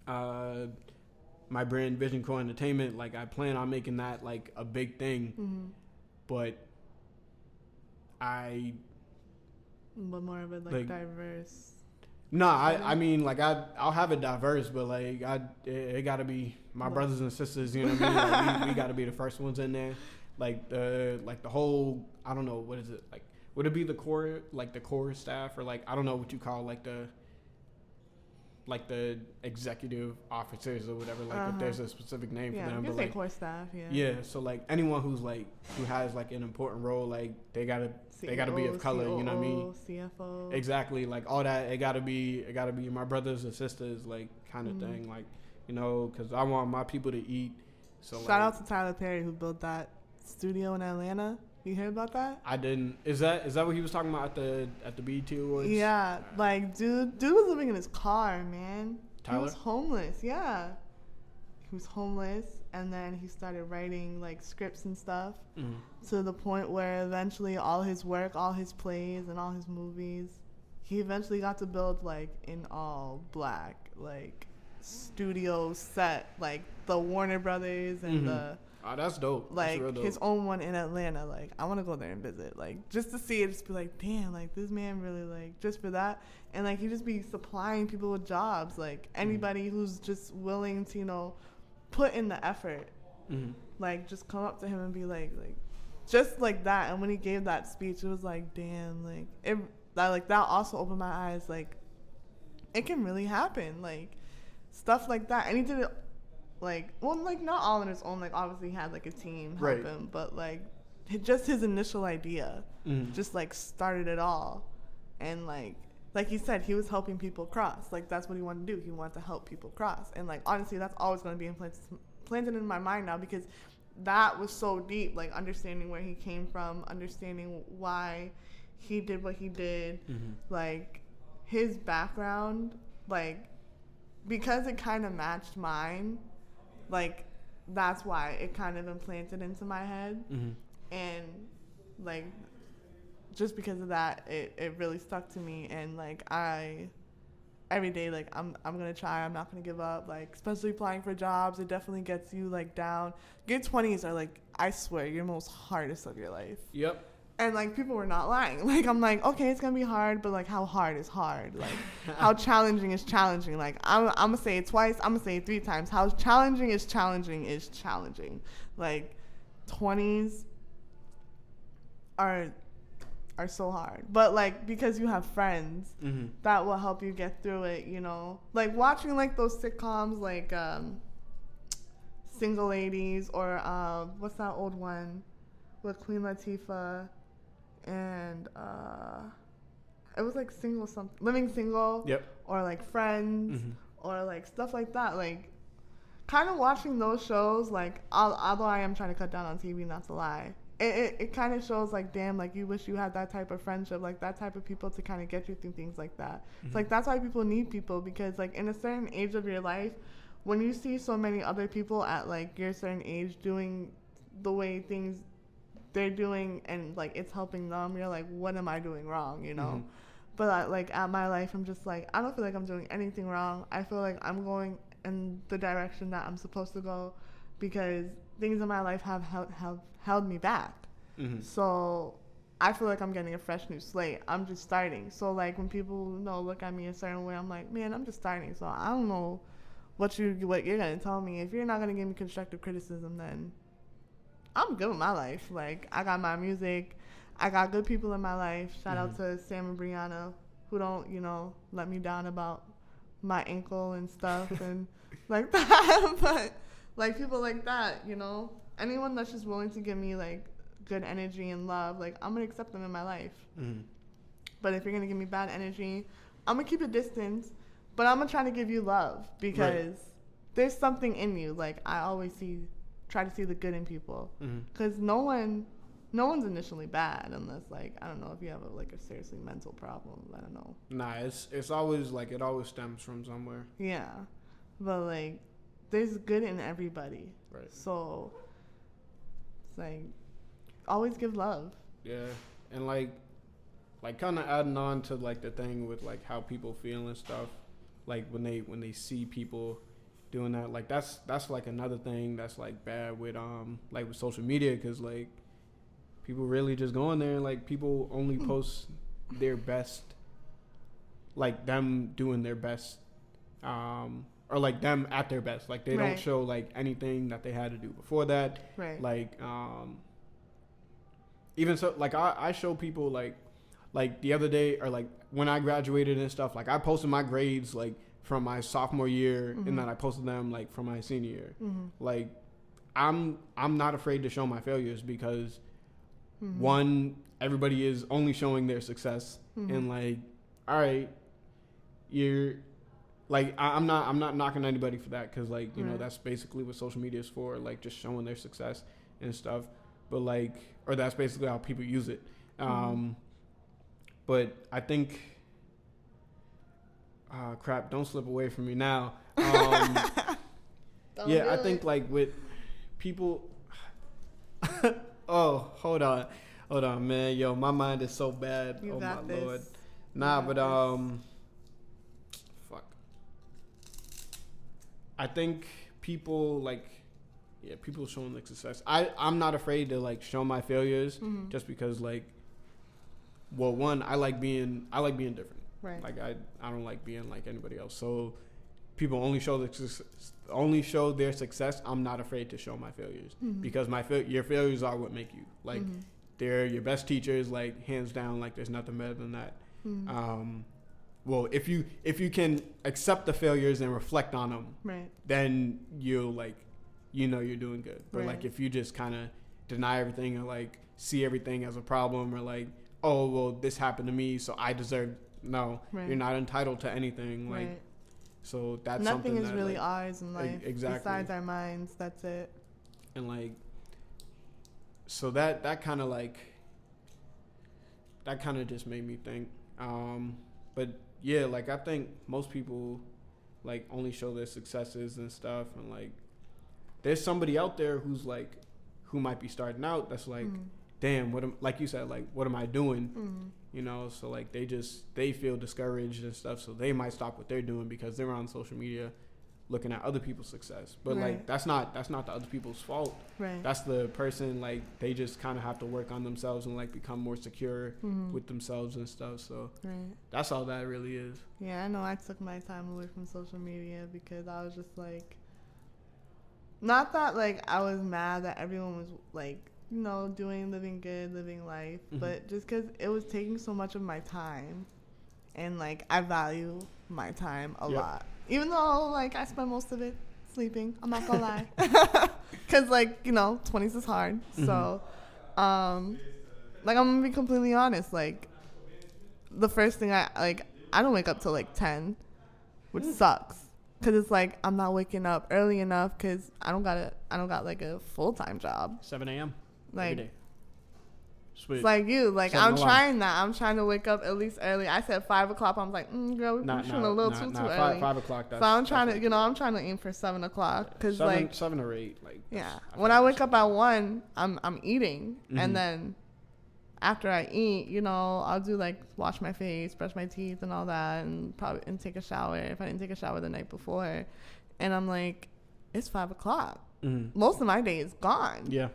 A: my brand Vision Core Entertainment. Like I plan on making that like a big thing, but
B: more of it like diverse.
A: No, I mean like I'll have it diverse, but like it gotta be my brothers and sisters. You know what I mean? Like, we gotta be the first ones in there. Like the whole, I don't know, what is it, like would it be the core staff, or like I don't know what you call like the executive officers or whatever, like if there's a specific name for them.
B: But like core staff,
A: yeah, so like anyone who has like an important role, like they gotta be of color, COO, you know what I mean?
B: CFO.
A: Exactly, like all that, it gotta be my brothers and sisters, like kind of thing, like, you know, because I want my people to eat. So
B: shout out to Tyler Perry who built that studio in Atlanta. You heard about that?
A: I didn't. Is that what he was talking about at the BET Awards?
B: Yeah, like dude was living in his car, man.
A: Tyler?
B: He was homeless. Yeah, he was homeless, and then he started writing like scripts and stuff to the point where eventually all his work, all his plays, and all his movies, he eventually got to build like in all black, like studio set, like the Warner Brothers and the
A: Oh, that's dope.
B: like
A: that's real dope.
B: his own one in Atlanta. Like I want to go there and visit, like just to see it, just be like, damn, like this man really like just for that, and like he just be supplying people with jobs, like anybody who's just willing to, you know, put in the effort, like just come up to him and be like just like that. And when he gave that speech, it was like, damn, like that also opened my eyes, like it can really happen, like stuff like that. And he did it like, well, like not all on his own, like obviously he had like a team help him, but like just his initial idea just like started it all. And like he said, he was helping people cross, like that's what he wanted to do. He wanted to help people cross. And like honestly, that's always going to be implanted in my mind now, because that was so deep, like understanding where he came from, understanding why he did what he did, like his background, like because it kind of matched mine, like that's why it kind of implanted into my head. And like just because of that, it really stuck to me. And like every day, like I'm gonna try, I'm not gonna give up, like especially applying for jobs, it definitely gets you like down. Your 20s are like, I swear, your most hardest of your life.
A: Yep.
B: And like people were not lying. Like I'm like, okay, it's gonna be hard, but like how hard is hard? Like how challenging is challenging? Like I'm gonna say it twice, I'm gonna say it 3 times. How challenging is challenging is challenging. Like 20s are so hard, but like because you have friends that will help you get through it, you know, like watching like those sitcoms like Single Ladies, or what's that old one with Queen Latifah, and it was like Living Single, or like Friends, or like stuff like that. Like kind of watching those shows, like although I am trying to cut down on TV, not to lie, it kind of shows like, damn, like you wish you had that type of friendship, like that type of people to kind of get you through things like that. It's like that's why people need people, because like in a certain age of your life, when you see so many other people at like your certain age doing the way things they're doing, and like it's helping them, you're like, what am I doing wrong, you know? But like at my life, I'm just like, I don't feel like I'm doing anything wrong. I feel like I'm going in the direction that I'm supposed to go, because things in my life have held me back. So I feel like I'm getting a fresh new slate. I'm just starting. So like when people, you know, look at me a certain way, I'm like, man, I'm just starting. So I don't know what you're gonna tell me. If you're not gonna give me constructive criticism, then I'm good with my life. Like I got my music, I got good people in my life. Shout out to Sam and Brianna, who don't, you know, let me down about my ankle and stuff and like that. But like people like that, you know, anyone that's just willing to give me like good energy and love, like I'm gonna accept them in my life. But if you're gonna give me bad energy, I'm gonna keep a distance, but I'm gonna try to give you love, because there's something in you. Like I always try to see the good in people, because no one's initially bad unless, like, I don't know, if you have a seriously mental problem. I don't know.
A: Nah, it's always like, it always stems from somewhere.
B: Yeah, but like there's good in everybody.
A: Right.
B: So it's like always give love.
A: Yeah, and like kind of adding on to like the thing with like how people feel and stuff. Like when they see people doing that, like that's like another thing that's like bad with like with social media, because like people really just go in there and like people only post their best, like them doing their best, or like them at their best. Like they don't show like anything that they had to do before that.
B: Right.
A: Like even so, like I show people like the other day, or like when I graduated and stuff, like I posted my grades like from my sophomore year, and then I posted them like from my senior year. Like I'm not afraid to show my failures, because one, everybody is only showing their success, and like, all right, you're like, I'm not knocking anybody for that, because like, you know, that's basically what social media is for, like just showing their success and stuff. But like, or that's basically how people use it. But I think, crap, don't slip away from me now. Yeah, I think like with people, oh, hold on, man. Yo, my mind is so bad.
B: You
A: oh
B: got
A: my
B: this.
A: Lord. Nah, but fuck. I think people people showing like success. I'm not afraid to like show my failures just because like, well, one, I like being different.
B: Right.
A: Like I don't like being like anybody else. So people only show their success. I'm not afraid to show my failures because your failures are what make you. Like they're your best teachers. Like hands down. Like there's nothing better than that. Well, if you can accept the failures and reflect on them,
B: right,
A: then you'll like, you're doing good. But
B: right.
A: like if you just kind of deny everything or like see everything as a problem or like, oh well, this happened to me, so I deserve. No, right. You're not entitled to anything. Like, right. So that's
B: nothing
A: something
B: is
A: that,
B: really
A: like,
B: ours in life.
A: Exactly.
B: Besides our minds, that's it.
A: And like, so that kind of just made me think. But yeah, like I think most people like only show their successes and stuff, and like there's somebody out there who might be starting out that's like, damn, like you said, like what am I doing? So like they feel discouraged and stuff, so they might stop what they're doing because they're on social media looking at other people's success. But right. Like that's not the other people's fault.
B: Right.
A: That's the person, like they just kind of have to work on themselves and like become more secure with themselves and stuff. So right. That's all that really is.
B: Yeah, I know I took my time away from social media because I was just like, not that like I was mad that everyone was like, living good, living life, but just because it was taking so much of my time, and like I value my time a lot. Even though, like, I spend most of it sleeping. I'm not gonna lie. Because, like, 20s is hard. So, like, I'm gonna be completely honest. Like, the first thing I don't wake up till, like, 10, which sucks. Because it's, like, I'm not waking up early enough because I don't got, like, a full-time job.
A: 7 a.m.
B: Like,
A: every day. Sweet.
B: It's like you. Like, I'm trying that. I'm trying to wake up at least early. I said 5 o'clock. I'm like, girl, we're shooting a little too early.
A: 5 o'clock.
B: So I'm trying to, I'm trying to aim for 7 o'clock. Cause
A: 7 or 8. Like,
B: yeah. When I wake up at 1, I'm eating. And then after I eat, I'll do like wash my face, brush my teeth and all that, and take a shower if I didn't take a shower the night before. And I'm like, it's 5 o'clock. Most of my day is gone.
A: Yeah.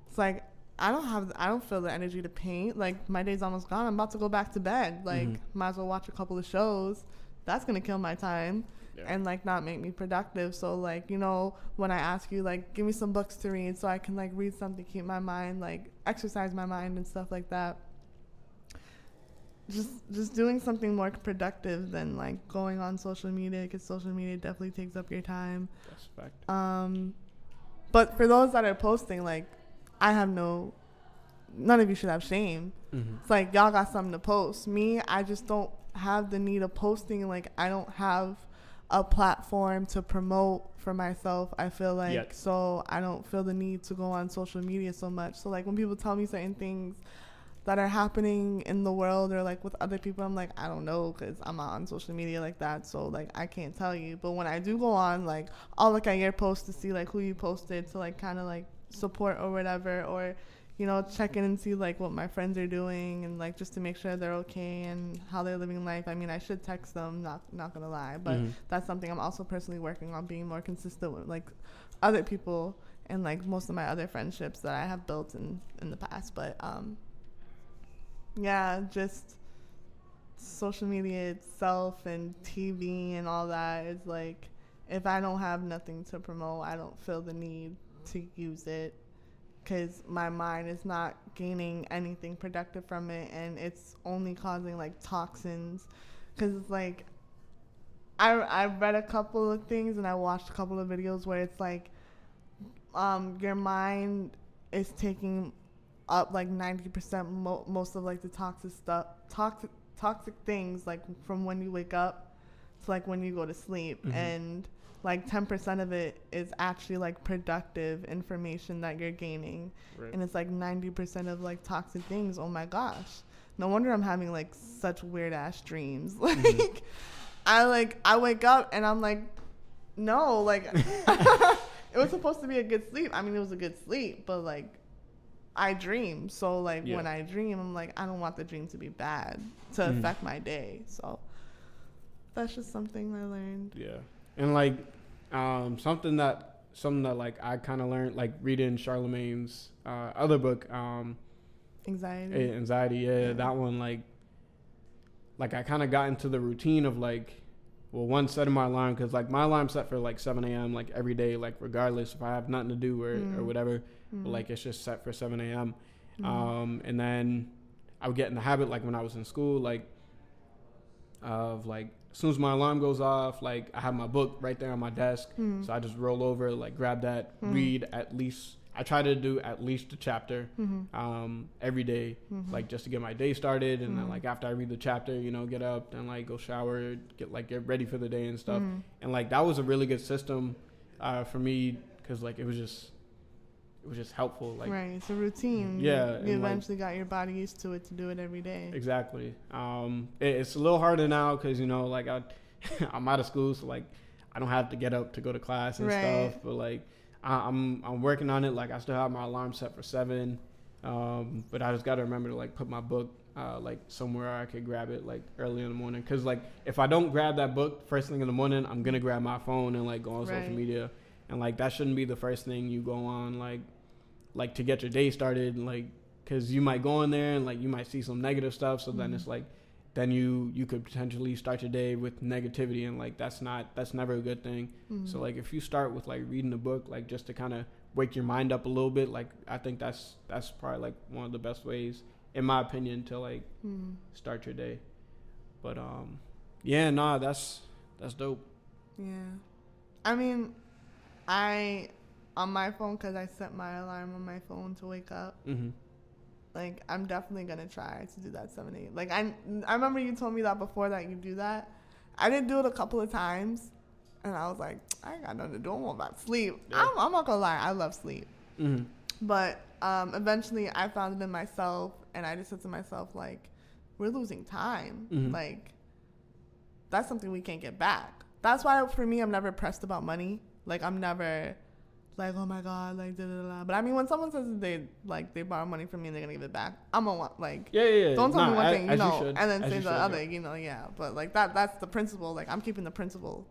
B: It's like, I don't feel the energy to paint. Like, my day's almost gone. I'm about to go back to bed. Like, might as well watch a couple of shows. That's going to kill my time and, like, not make me productive. So, like, when I ask you, like, give me some books to read so I can, like, read something, keep my mind, like, exercise my mind and stuff like that. Just doing something more productive than, like, going on social media, because social media definitely takes up your time.
A: That's a fact.
B: But for those that are posting, like, none of you should have shame. It's like, y'all got something to post. Me, I just don't have the need of posting. Like, I don't have a platform to promote for myself, I feel like. So I don't feel the need to go on social media so much. So, like, when people tell me certain things that are happening in the world or, like, with other people, I'm like, I don't know, because I'm not on social media like that. So, like, I can't tell you. But when I do go on, like, I'll look at your post to see, like, who you posted to, like, kind of, like, support or whatever, or check in and see like what my friends are doing, and like just to make sure they're okay and how they're living life. I mean, I should text them, not gonna lie, but that's something I'm also personally working on, being more consistent with like other people and like most of my other friendships that I have built in the past. But just social media itself and TV and all that is like, if I don't have nothing to promote, I don't feel the need to use it, because my mind is not gaining anything productive from it, and it's only causing like toxins. Because it's like, I read a couple of things and I watched a couple of videos where it's like, your mind is taking up like 90% most of like the toxic things, like from when you wake up to like when you go to sleep, and like 10% of it is actually like productive information that you're gaining. Right. And it's like 90% of like toxic things. Oh my gosh. No wonder I'm having like such weird ass dreams. Like I wake up and I'm like, no, like it was supposed to be a good sleep. I mean, it was a good sleep, but like I dream. So like when I dream, I'm like, I don't want the dream to be bad to affect my day. So that's just something I learned.
A: Yeah. And like, Something that like I kind of learned, like reading Charlemagne's other book, Anxiety. Yeah, that one, like I kind of got into the routine of like, well, one, setting my alarm, because like my alarm's set for like 7 a.m. like every day, like regardless if I have nothing to do or whatever, but like it's just set for 7 a.m. And then I would get in the habit, like when I was in school, like of like as soon as my alarm goes off, like I have my book right there on my desk, so I just roll over, like grab that, read at least. I try to do at least a chapter every day, like just to get my day started, and then like after I read the chapter, you know, get up and like go shower, get ready for the day and stuff. And like that was a really good system for me, because like it was just helpful. Like,
B: right, it's a routine.
A: Yeah,
B: you eventually got your body used to it to do it every day.
A: Exactly. It's a little harder now because, you know, like I'm out of school, so like I don't have to get up to go to class and stuff. But like I'm working on it. Like I still have my alarm set for 7, but I just got to remember to like put my book like somewhere I could grab it like early in the morning. Because like if I don't grab that book first thing in the morning, I'm gonna grab my phone and like go on social media, and like that shouldn't be the first thing you go on like to get your day started, like because you might go in there and like you might see some negative stuff, so then it's like then you could potentially start your day with negativity, and like that's never a good thing. So like if you start with like reading a book, like just to kind of wake your mind up a little bit, like I think that's probably like one of the best ways in my opinion to like start your day. But yeah, nah, that's dope.
B: Yeah, I mean, on my phone, because I set my alarm on my phone to wake up. Like, I'm definitely going to try to do that 7, 8. Like, I remember you told me that before, that you do that. I did do it a couple of times, and I was like, I ain't got nothing to do. I'm about to sleep. Yeah. I'm not going to lie. I love sleep. But eventually, I found it in myself, and I just said to myself, like, we're losing time. Like, that's something we can't get back. That's why, for me, I'm never pressed about money. Like, I'm never like, oh my God, like, da da da. But I mean, when someone says they borrow money from me and they're gonna give it back, I'm gonna want, like, don't tell me one thing, you know, and then say the other, you know, yeah. But like that's the principle. Like, I'm keeping the principle.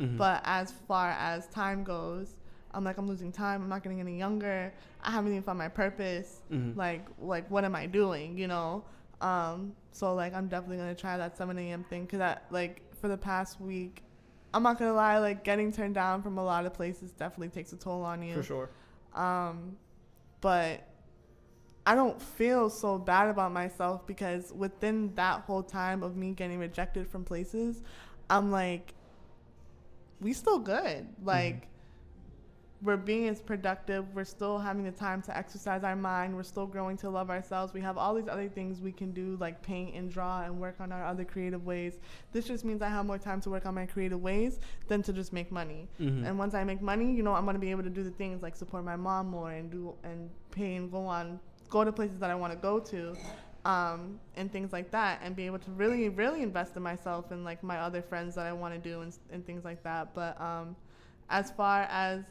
B: But as far as time goes, I'm like, I'm losing time. I'm not getting any younger. I haven't even found my purpose. Like what am I doing? You know. So like, I'm definitely gonna try that 7 a.m. thing, because that, like, for the past week, I'm not gonna lie, like, getting turned down from a lot of places definitely takes a toll on you.
A: For sure.
B: But I don't feel so bad about myself, because within that whole time of me getting rejected from places, I'm like, we still good. Like, we're being as productive. We're still having the time to exercise our mind. We're still growing to love ourselves. We have all these other things we can do, like paint and draw and work on our other creative ways. This just means I have more time to work on my creative ways than to just make money. And once I make money, you know, I'm going to be able to do the things like support my mom more and pay and go to places that I want to go to, and things like that, and be able to really, really invest in myself and like my other friends that I want to do and things like that. But as far as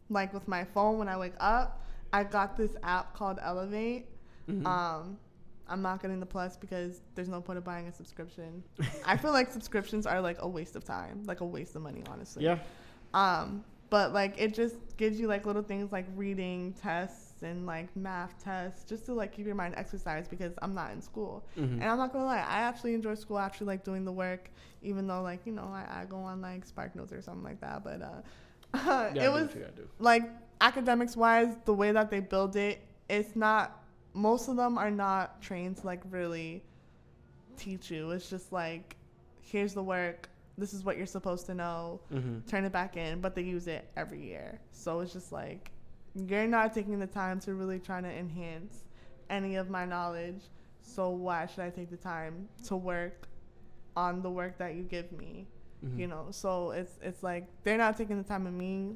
B: like with my phone, when I wake up, I got this app called Elevate. I'm not getting the Plus because there's no point of buying a subscription. I feel like subscriptions are like a waste of time, like a waste of money, honestly.
A: Yeah.
B: But like, it just gives you like little things like reading tests and like math tests, just to like keep your mind exercised, because I'm not in school. And I'm not gonna lie, I actually enjoy school. I actually like doing the work, even though, like, you know, I go on like Spark Notes or something like that. But it was like, academics wise, the way that they build it, it's not, most of them are not trained to like really teach you. It's just like, here's the work, this is what you're supposed to know, turn it back in. But they use it every year, so it's just like, you're not taking the time to really try to enhance any of my knowledge, so why should I take the time to work on the work that you give me? You know, so it's like, they're not taking the time of me,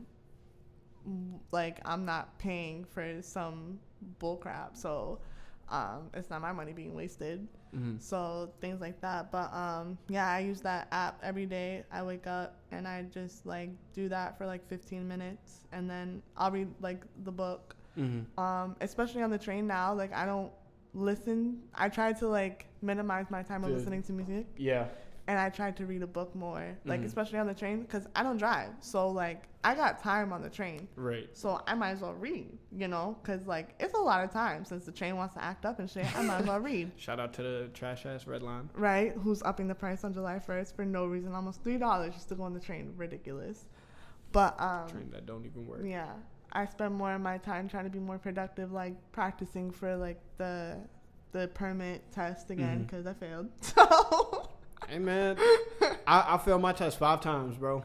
B: like, I'm not paying for some bull crap, so it's not my money being wasted. So things like that. But yeah, I use that app every day. I wake up and I just like do that for like 15 minutes, and then I'll read like the book. Especially on the train now, like, I don't listen. I try to like minimize my time of listening to music.
A: Yeah.
B: and I tried to read a book more, like especially on the train, because I don't drive. So like I got time on the train.
A: Right.
B: So I might as well read, you know, because like it's a lot of time since the train wants to act up and shit. I might as well read.
A: Shout out to the trash ass Red Line.
B: Right? Who's upping the price on July 1st for no reason, almost $3 just to go on the train. Ridiculous. But
A: train that don't even work.
B: yeah, I spend more of my time trying to be more productive, like practicing for like the permit test again because I failed. So
A: hey man, I failed my test 5 times, bro.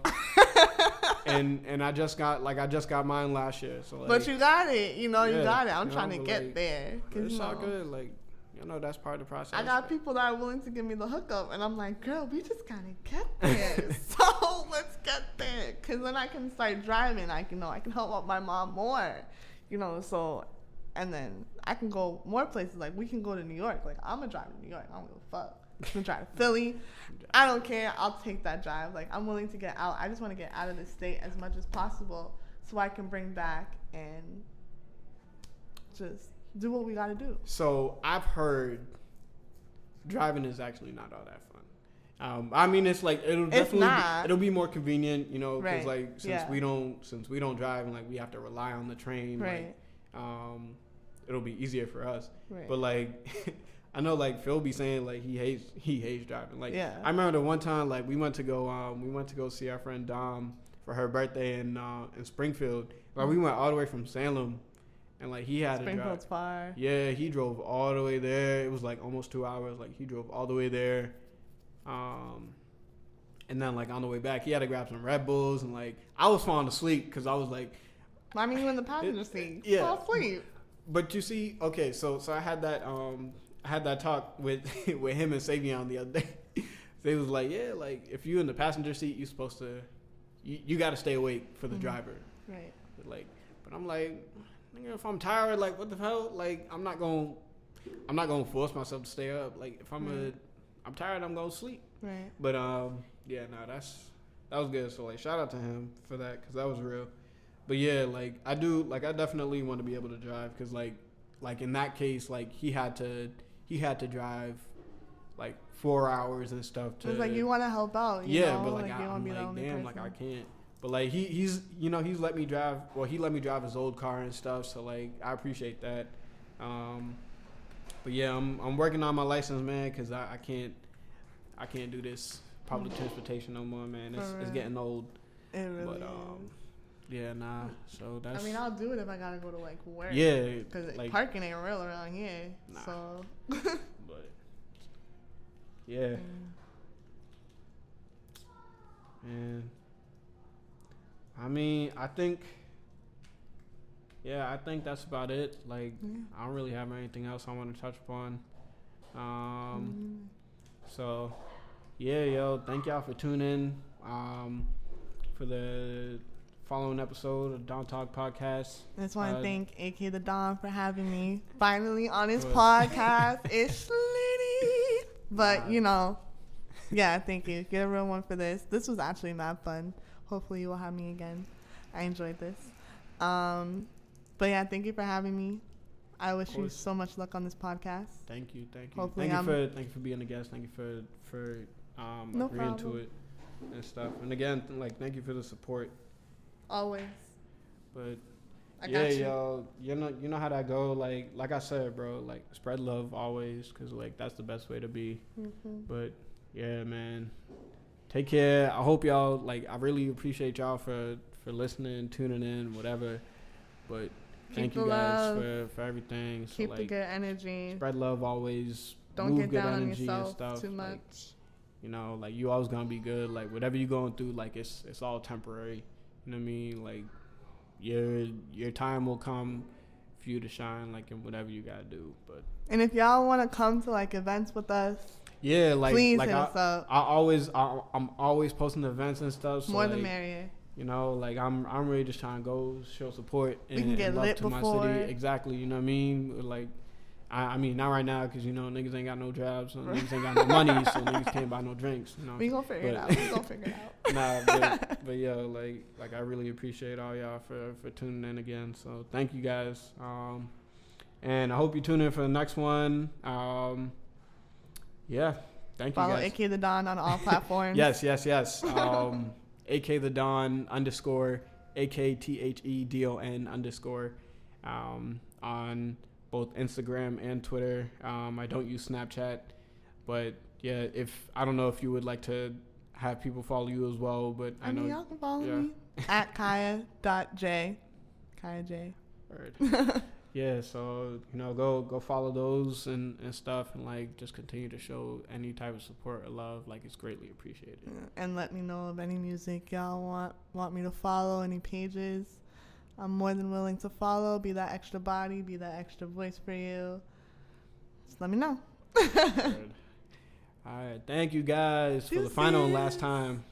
A: and I just got mine last year. So like,
B: but you got it, you got it. I'm trying to get
A: like,
B: there.
A: It's all good, like. That's part of the process.
B: I got people that are willing to give me the hookup, and I'm like, girl, we just gotta get there. So let's get there, cause then I can start driving. I can help out my mom more, So, and then I can go more places. Like we can go to New York. Like I'm gonna drive to New York. I don't give a fuck. I'm gonna drive to Philly. I don't care. I'll take that drive. Like I'm willing to get out. I just want to get out of the state as much as possible, so I can bring back and just do what we gotta do.
A: So I've heard driving is actually not all that fun. I mean, it's like it'll be more convenient, because
B: right.
A: like since we don't drive and like we have to rely on the train,
B: right?
A: Like, it'll be easier for us.
B: Right.
A: But like, I know like Phil be saying like he hates driving. Like I remember the one time like we went to go see our friend Dom for her birthday in Springfield. Like we went all the way from Salem. And like he had to drive.
B: Springfield's far.
A: Yeah, he drove all the way there. It was like almost 2 hours. Like he drove all the way there. And then like on the way back, he had to grab some Red Bulls. And like I was falling asleep because I was like,
B: I mean, you in the passenger seat.
A: Yeah.
B: Fall asleep.
A: But you see, okay, so I had that talk with with him and Savion the other day. They was like, yeah, like if you in the passenger seat, you supposed to, you got to stay awake for the driver.
B: Right.
A: But I'm like, if I'm tired, like what the hell? Like I'm not gonna force myself to stay up. Like if I'm tired, I'm gonna sleep.
B: Right.
A: But that was good. So like shout out to him for that because that was real. But yeah, like I definitely want to be able to drive because like in that case, like he had to drive like 4 hours and stuff.
B: It's like you want to help out.
A: You
B: know?
A: But like I'm like damn,
B: person.
A: like I can't. But like he's let me drive. Well, he let me drive his old car and stuff. So like I appreciate that. But yeah, I'm working on my license, man, because I can't do this public transportation no more, man. It's getting old.
B: It really is.
A: Yeah, nah. So that's.
B: I mean, I'll do it if I gotta go to like work.
A: Yeah,
B: because
A: like,
B: parking ain't real around here.
A: Nah.
B: So.
A: But yeah. And I mean, I think that's about it. Like, I don't really have anything else I want to touch upon. So, yeah, yo, thank y'all for tuning in for the following episode of Don Talk Podcast.
B: I just want to thank AK the Don for having me finally on his podcast. It's slitty. But, yeah, thank you. Get a real one for this. This was actually mad fun. Hopefully you will have me again. I enjoyed this. But yeah, thank you for having me. I wish you so much luck on this podcast.
A: Thank you.
B: Hopefully
A: thank you for being a guest. Thank you for agreeing to it and stuff. And again, thank you for the support.
B: Always.
A: But
B: I got you.
A: Yo, you know how that go. Like I said, bro. Like spread love always, cause like that's the best way to be.
B: Mm-hmm.
A: But yeah, man. Take care. I hope y'all I really appreciate y'all for listening, tuning in, whatever. But thank you guys for everything. So
B: keep the good energy.
A: Spread love always.
B: Don't
A: move
B: get
A: good
B: down on
A: energy
B: yourself
A: and stuff.
B: too much.
A: You always gonna be good. Like whatever you going through, like it's all temporary. You know what I mean? Like your time will come for you to shine, like in whatever you gotta do. But
B: and if y'all want to come to events with us.
A: Yeah,
B: please hit us up.
A: I'm always posting events and stuff. So
B: more the merrier.
A: I'm really just trying to go show support and,
B: we can get
A: and love
B: lit
A: to
B: before.
A: my city. Exactly, you know what I mean? I mean not right now because niggas ain't got no jobs, so niggas ain't got no money, so niggas can't buy no drinks.
B: We gonna figure it out.
A: Nah, but yo, like I really appreciate all y'all for tuning in again. So thank you guys. And I hope you tune in for the next one. Yeah, Thank you
B: Follow
A: guys.
B: AK the Don on all platforms.
A: Yes. AK the Don _ AKTHEDON _ on both Instagram and Twitter. I don't use Snapchat, but yeah, I don't know if you would like to have people follow you as well, but I know
B: y'all can follow me at Kyia.J. Kyia J.
A: Word. Yeah, so go follow those and stuff, and like just continue to show any type of support or love. Like, it's greatly appreciated.
B: And let me know of any music y'all want me to follow, any pages. I'm more than willing to follow. Be that extra body, be that extra voice for you. Just let me know.
A: All right, thank you guys for the final and last time.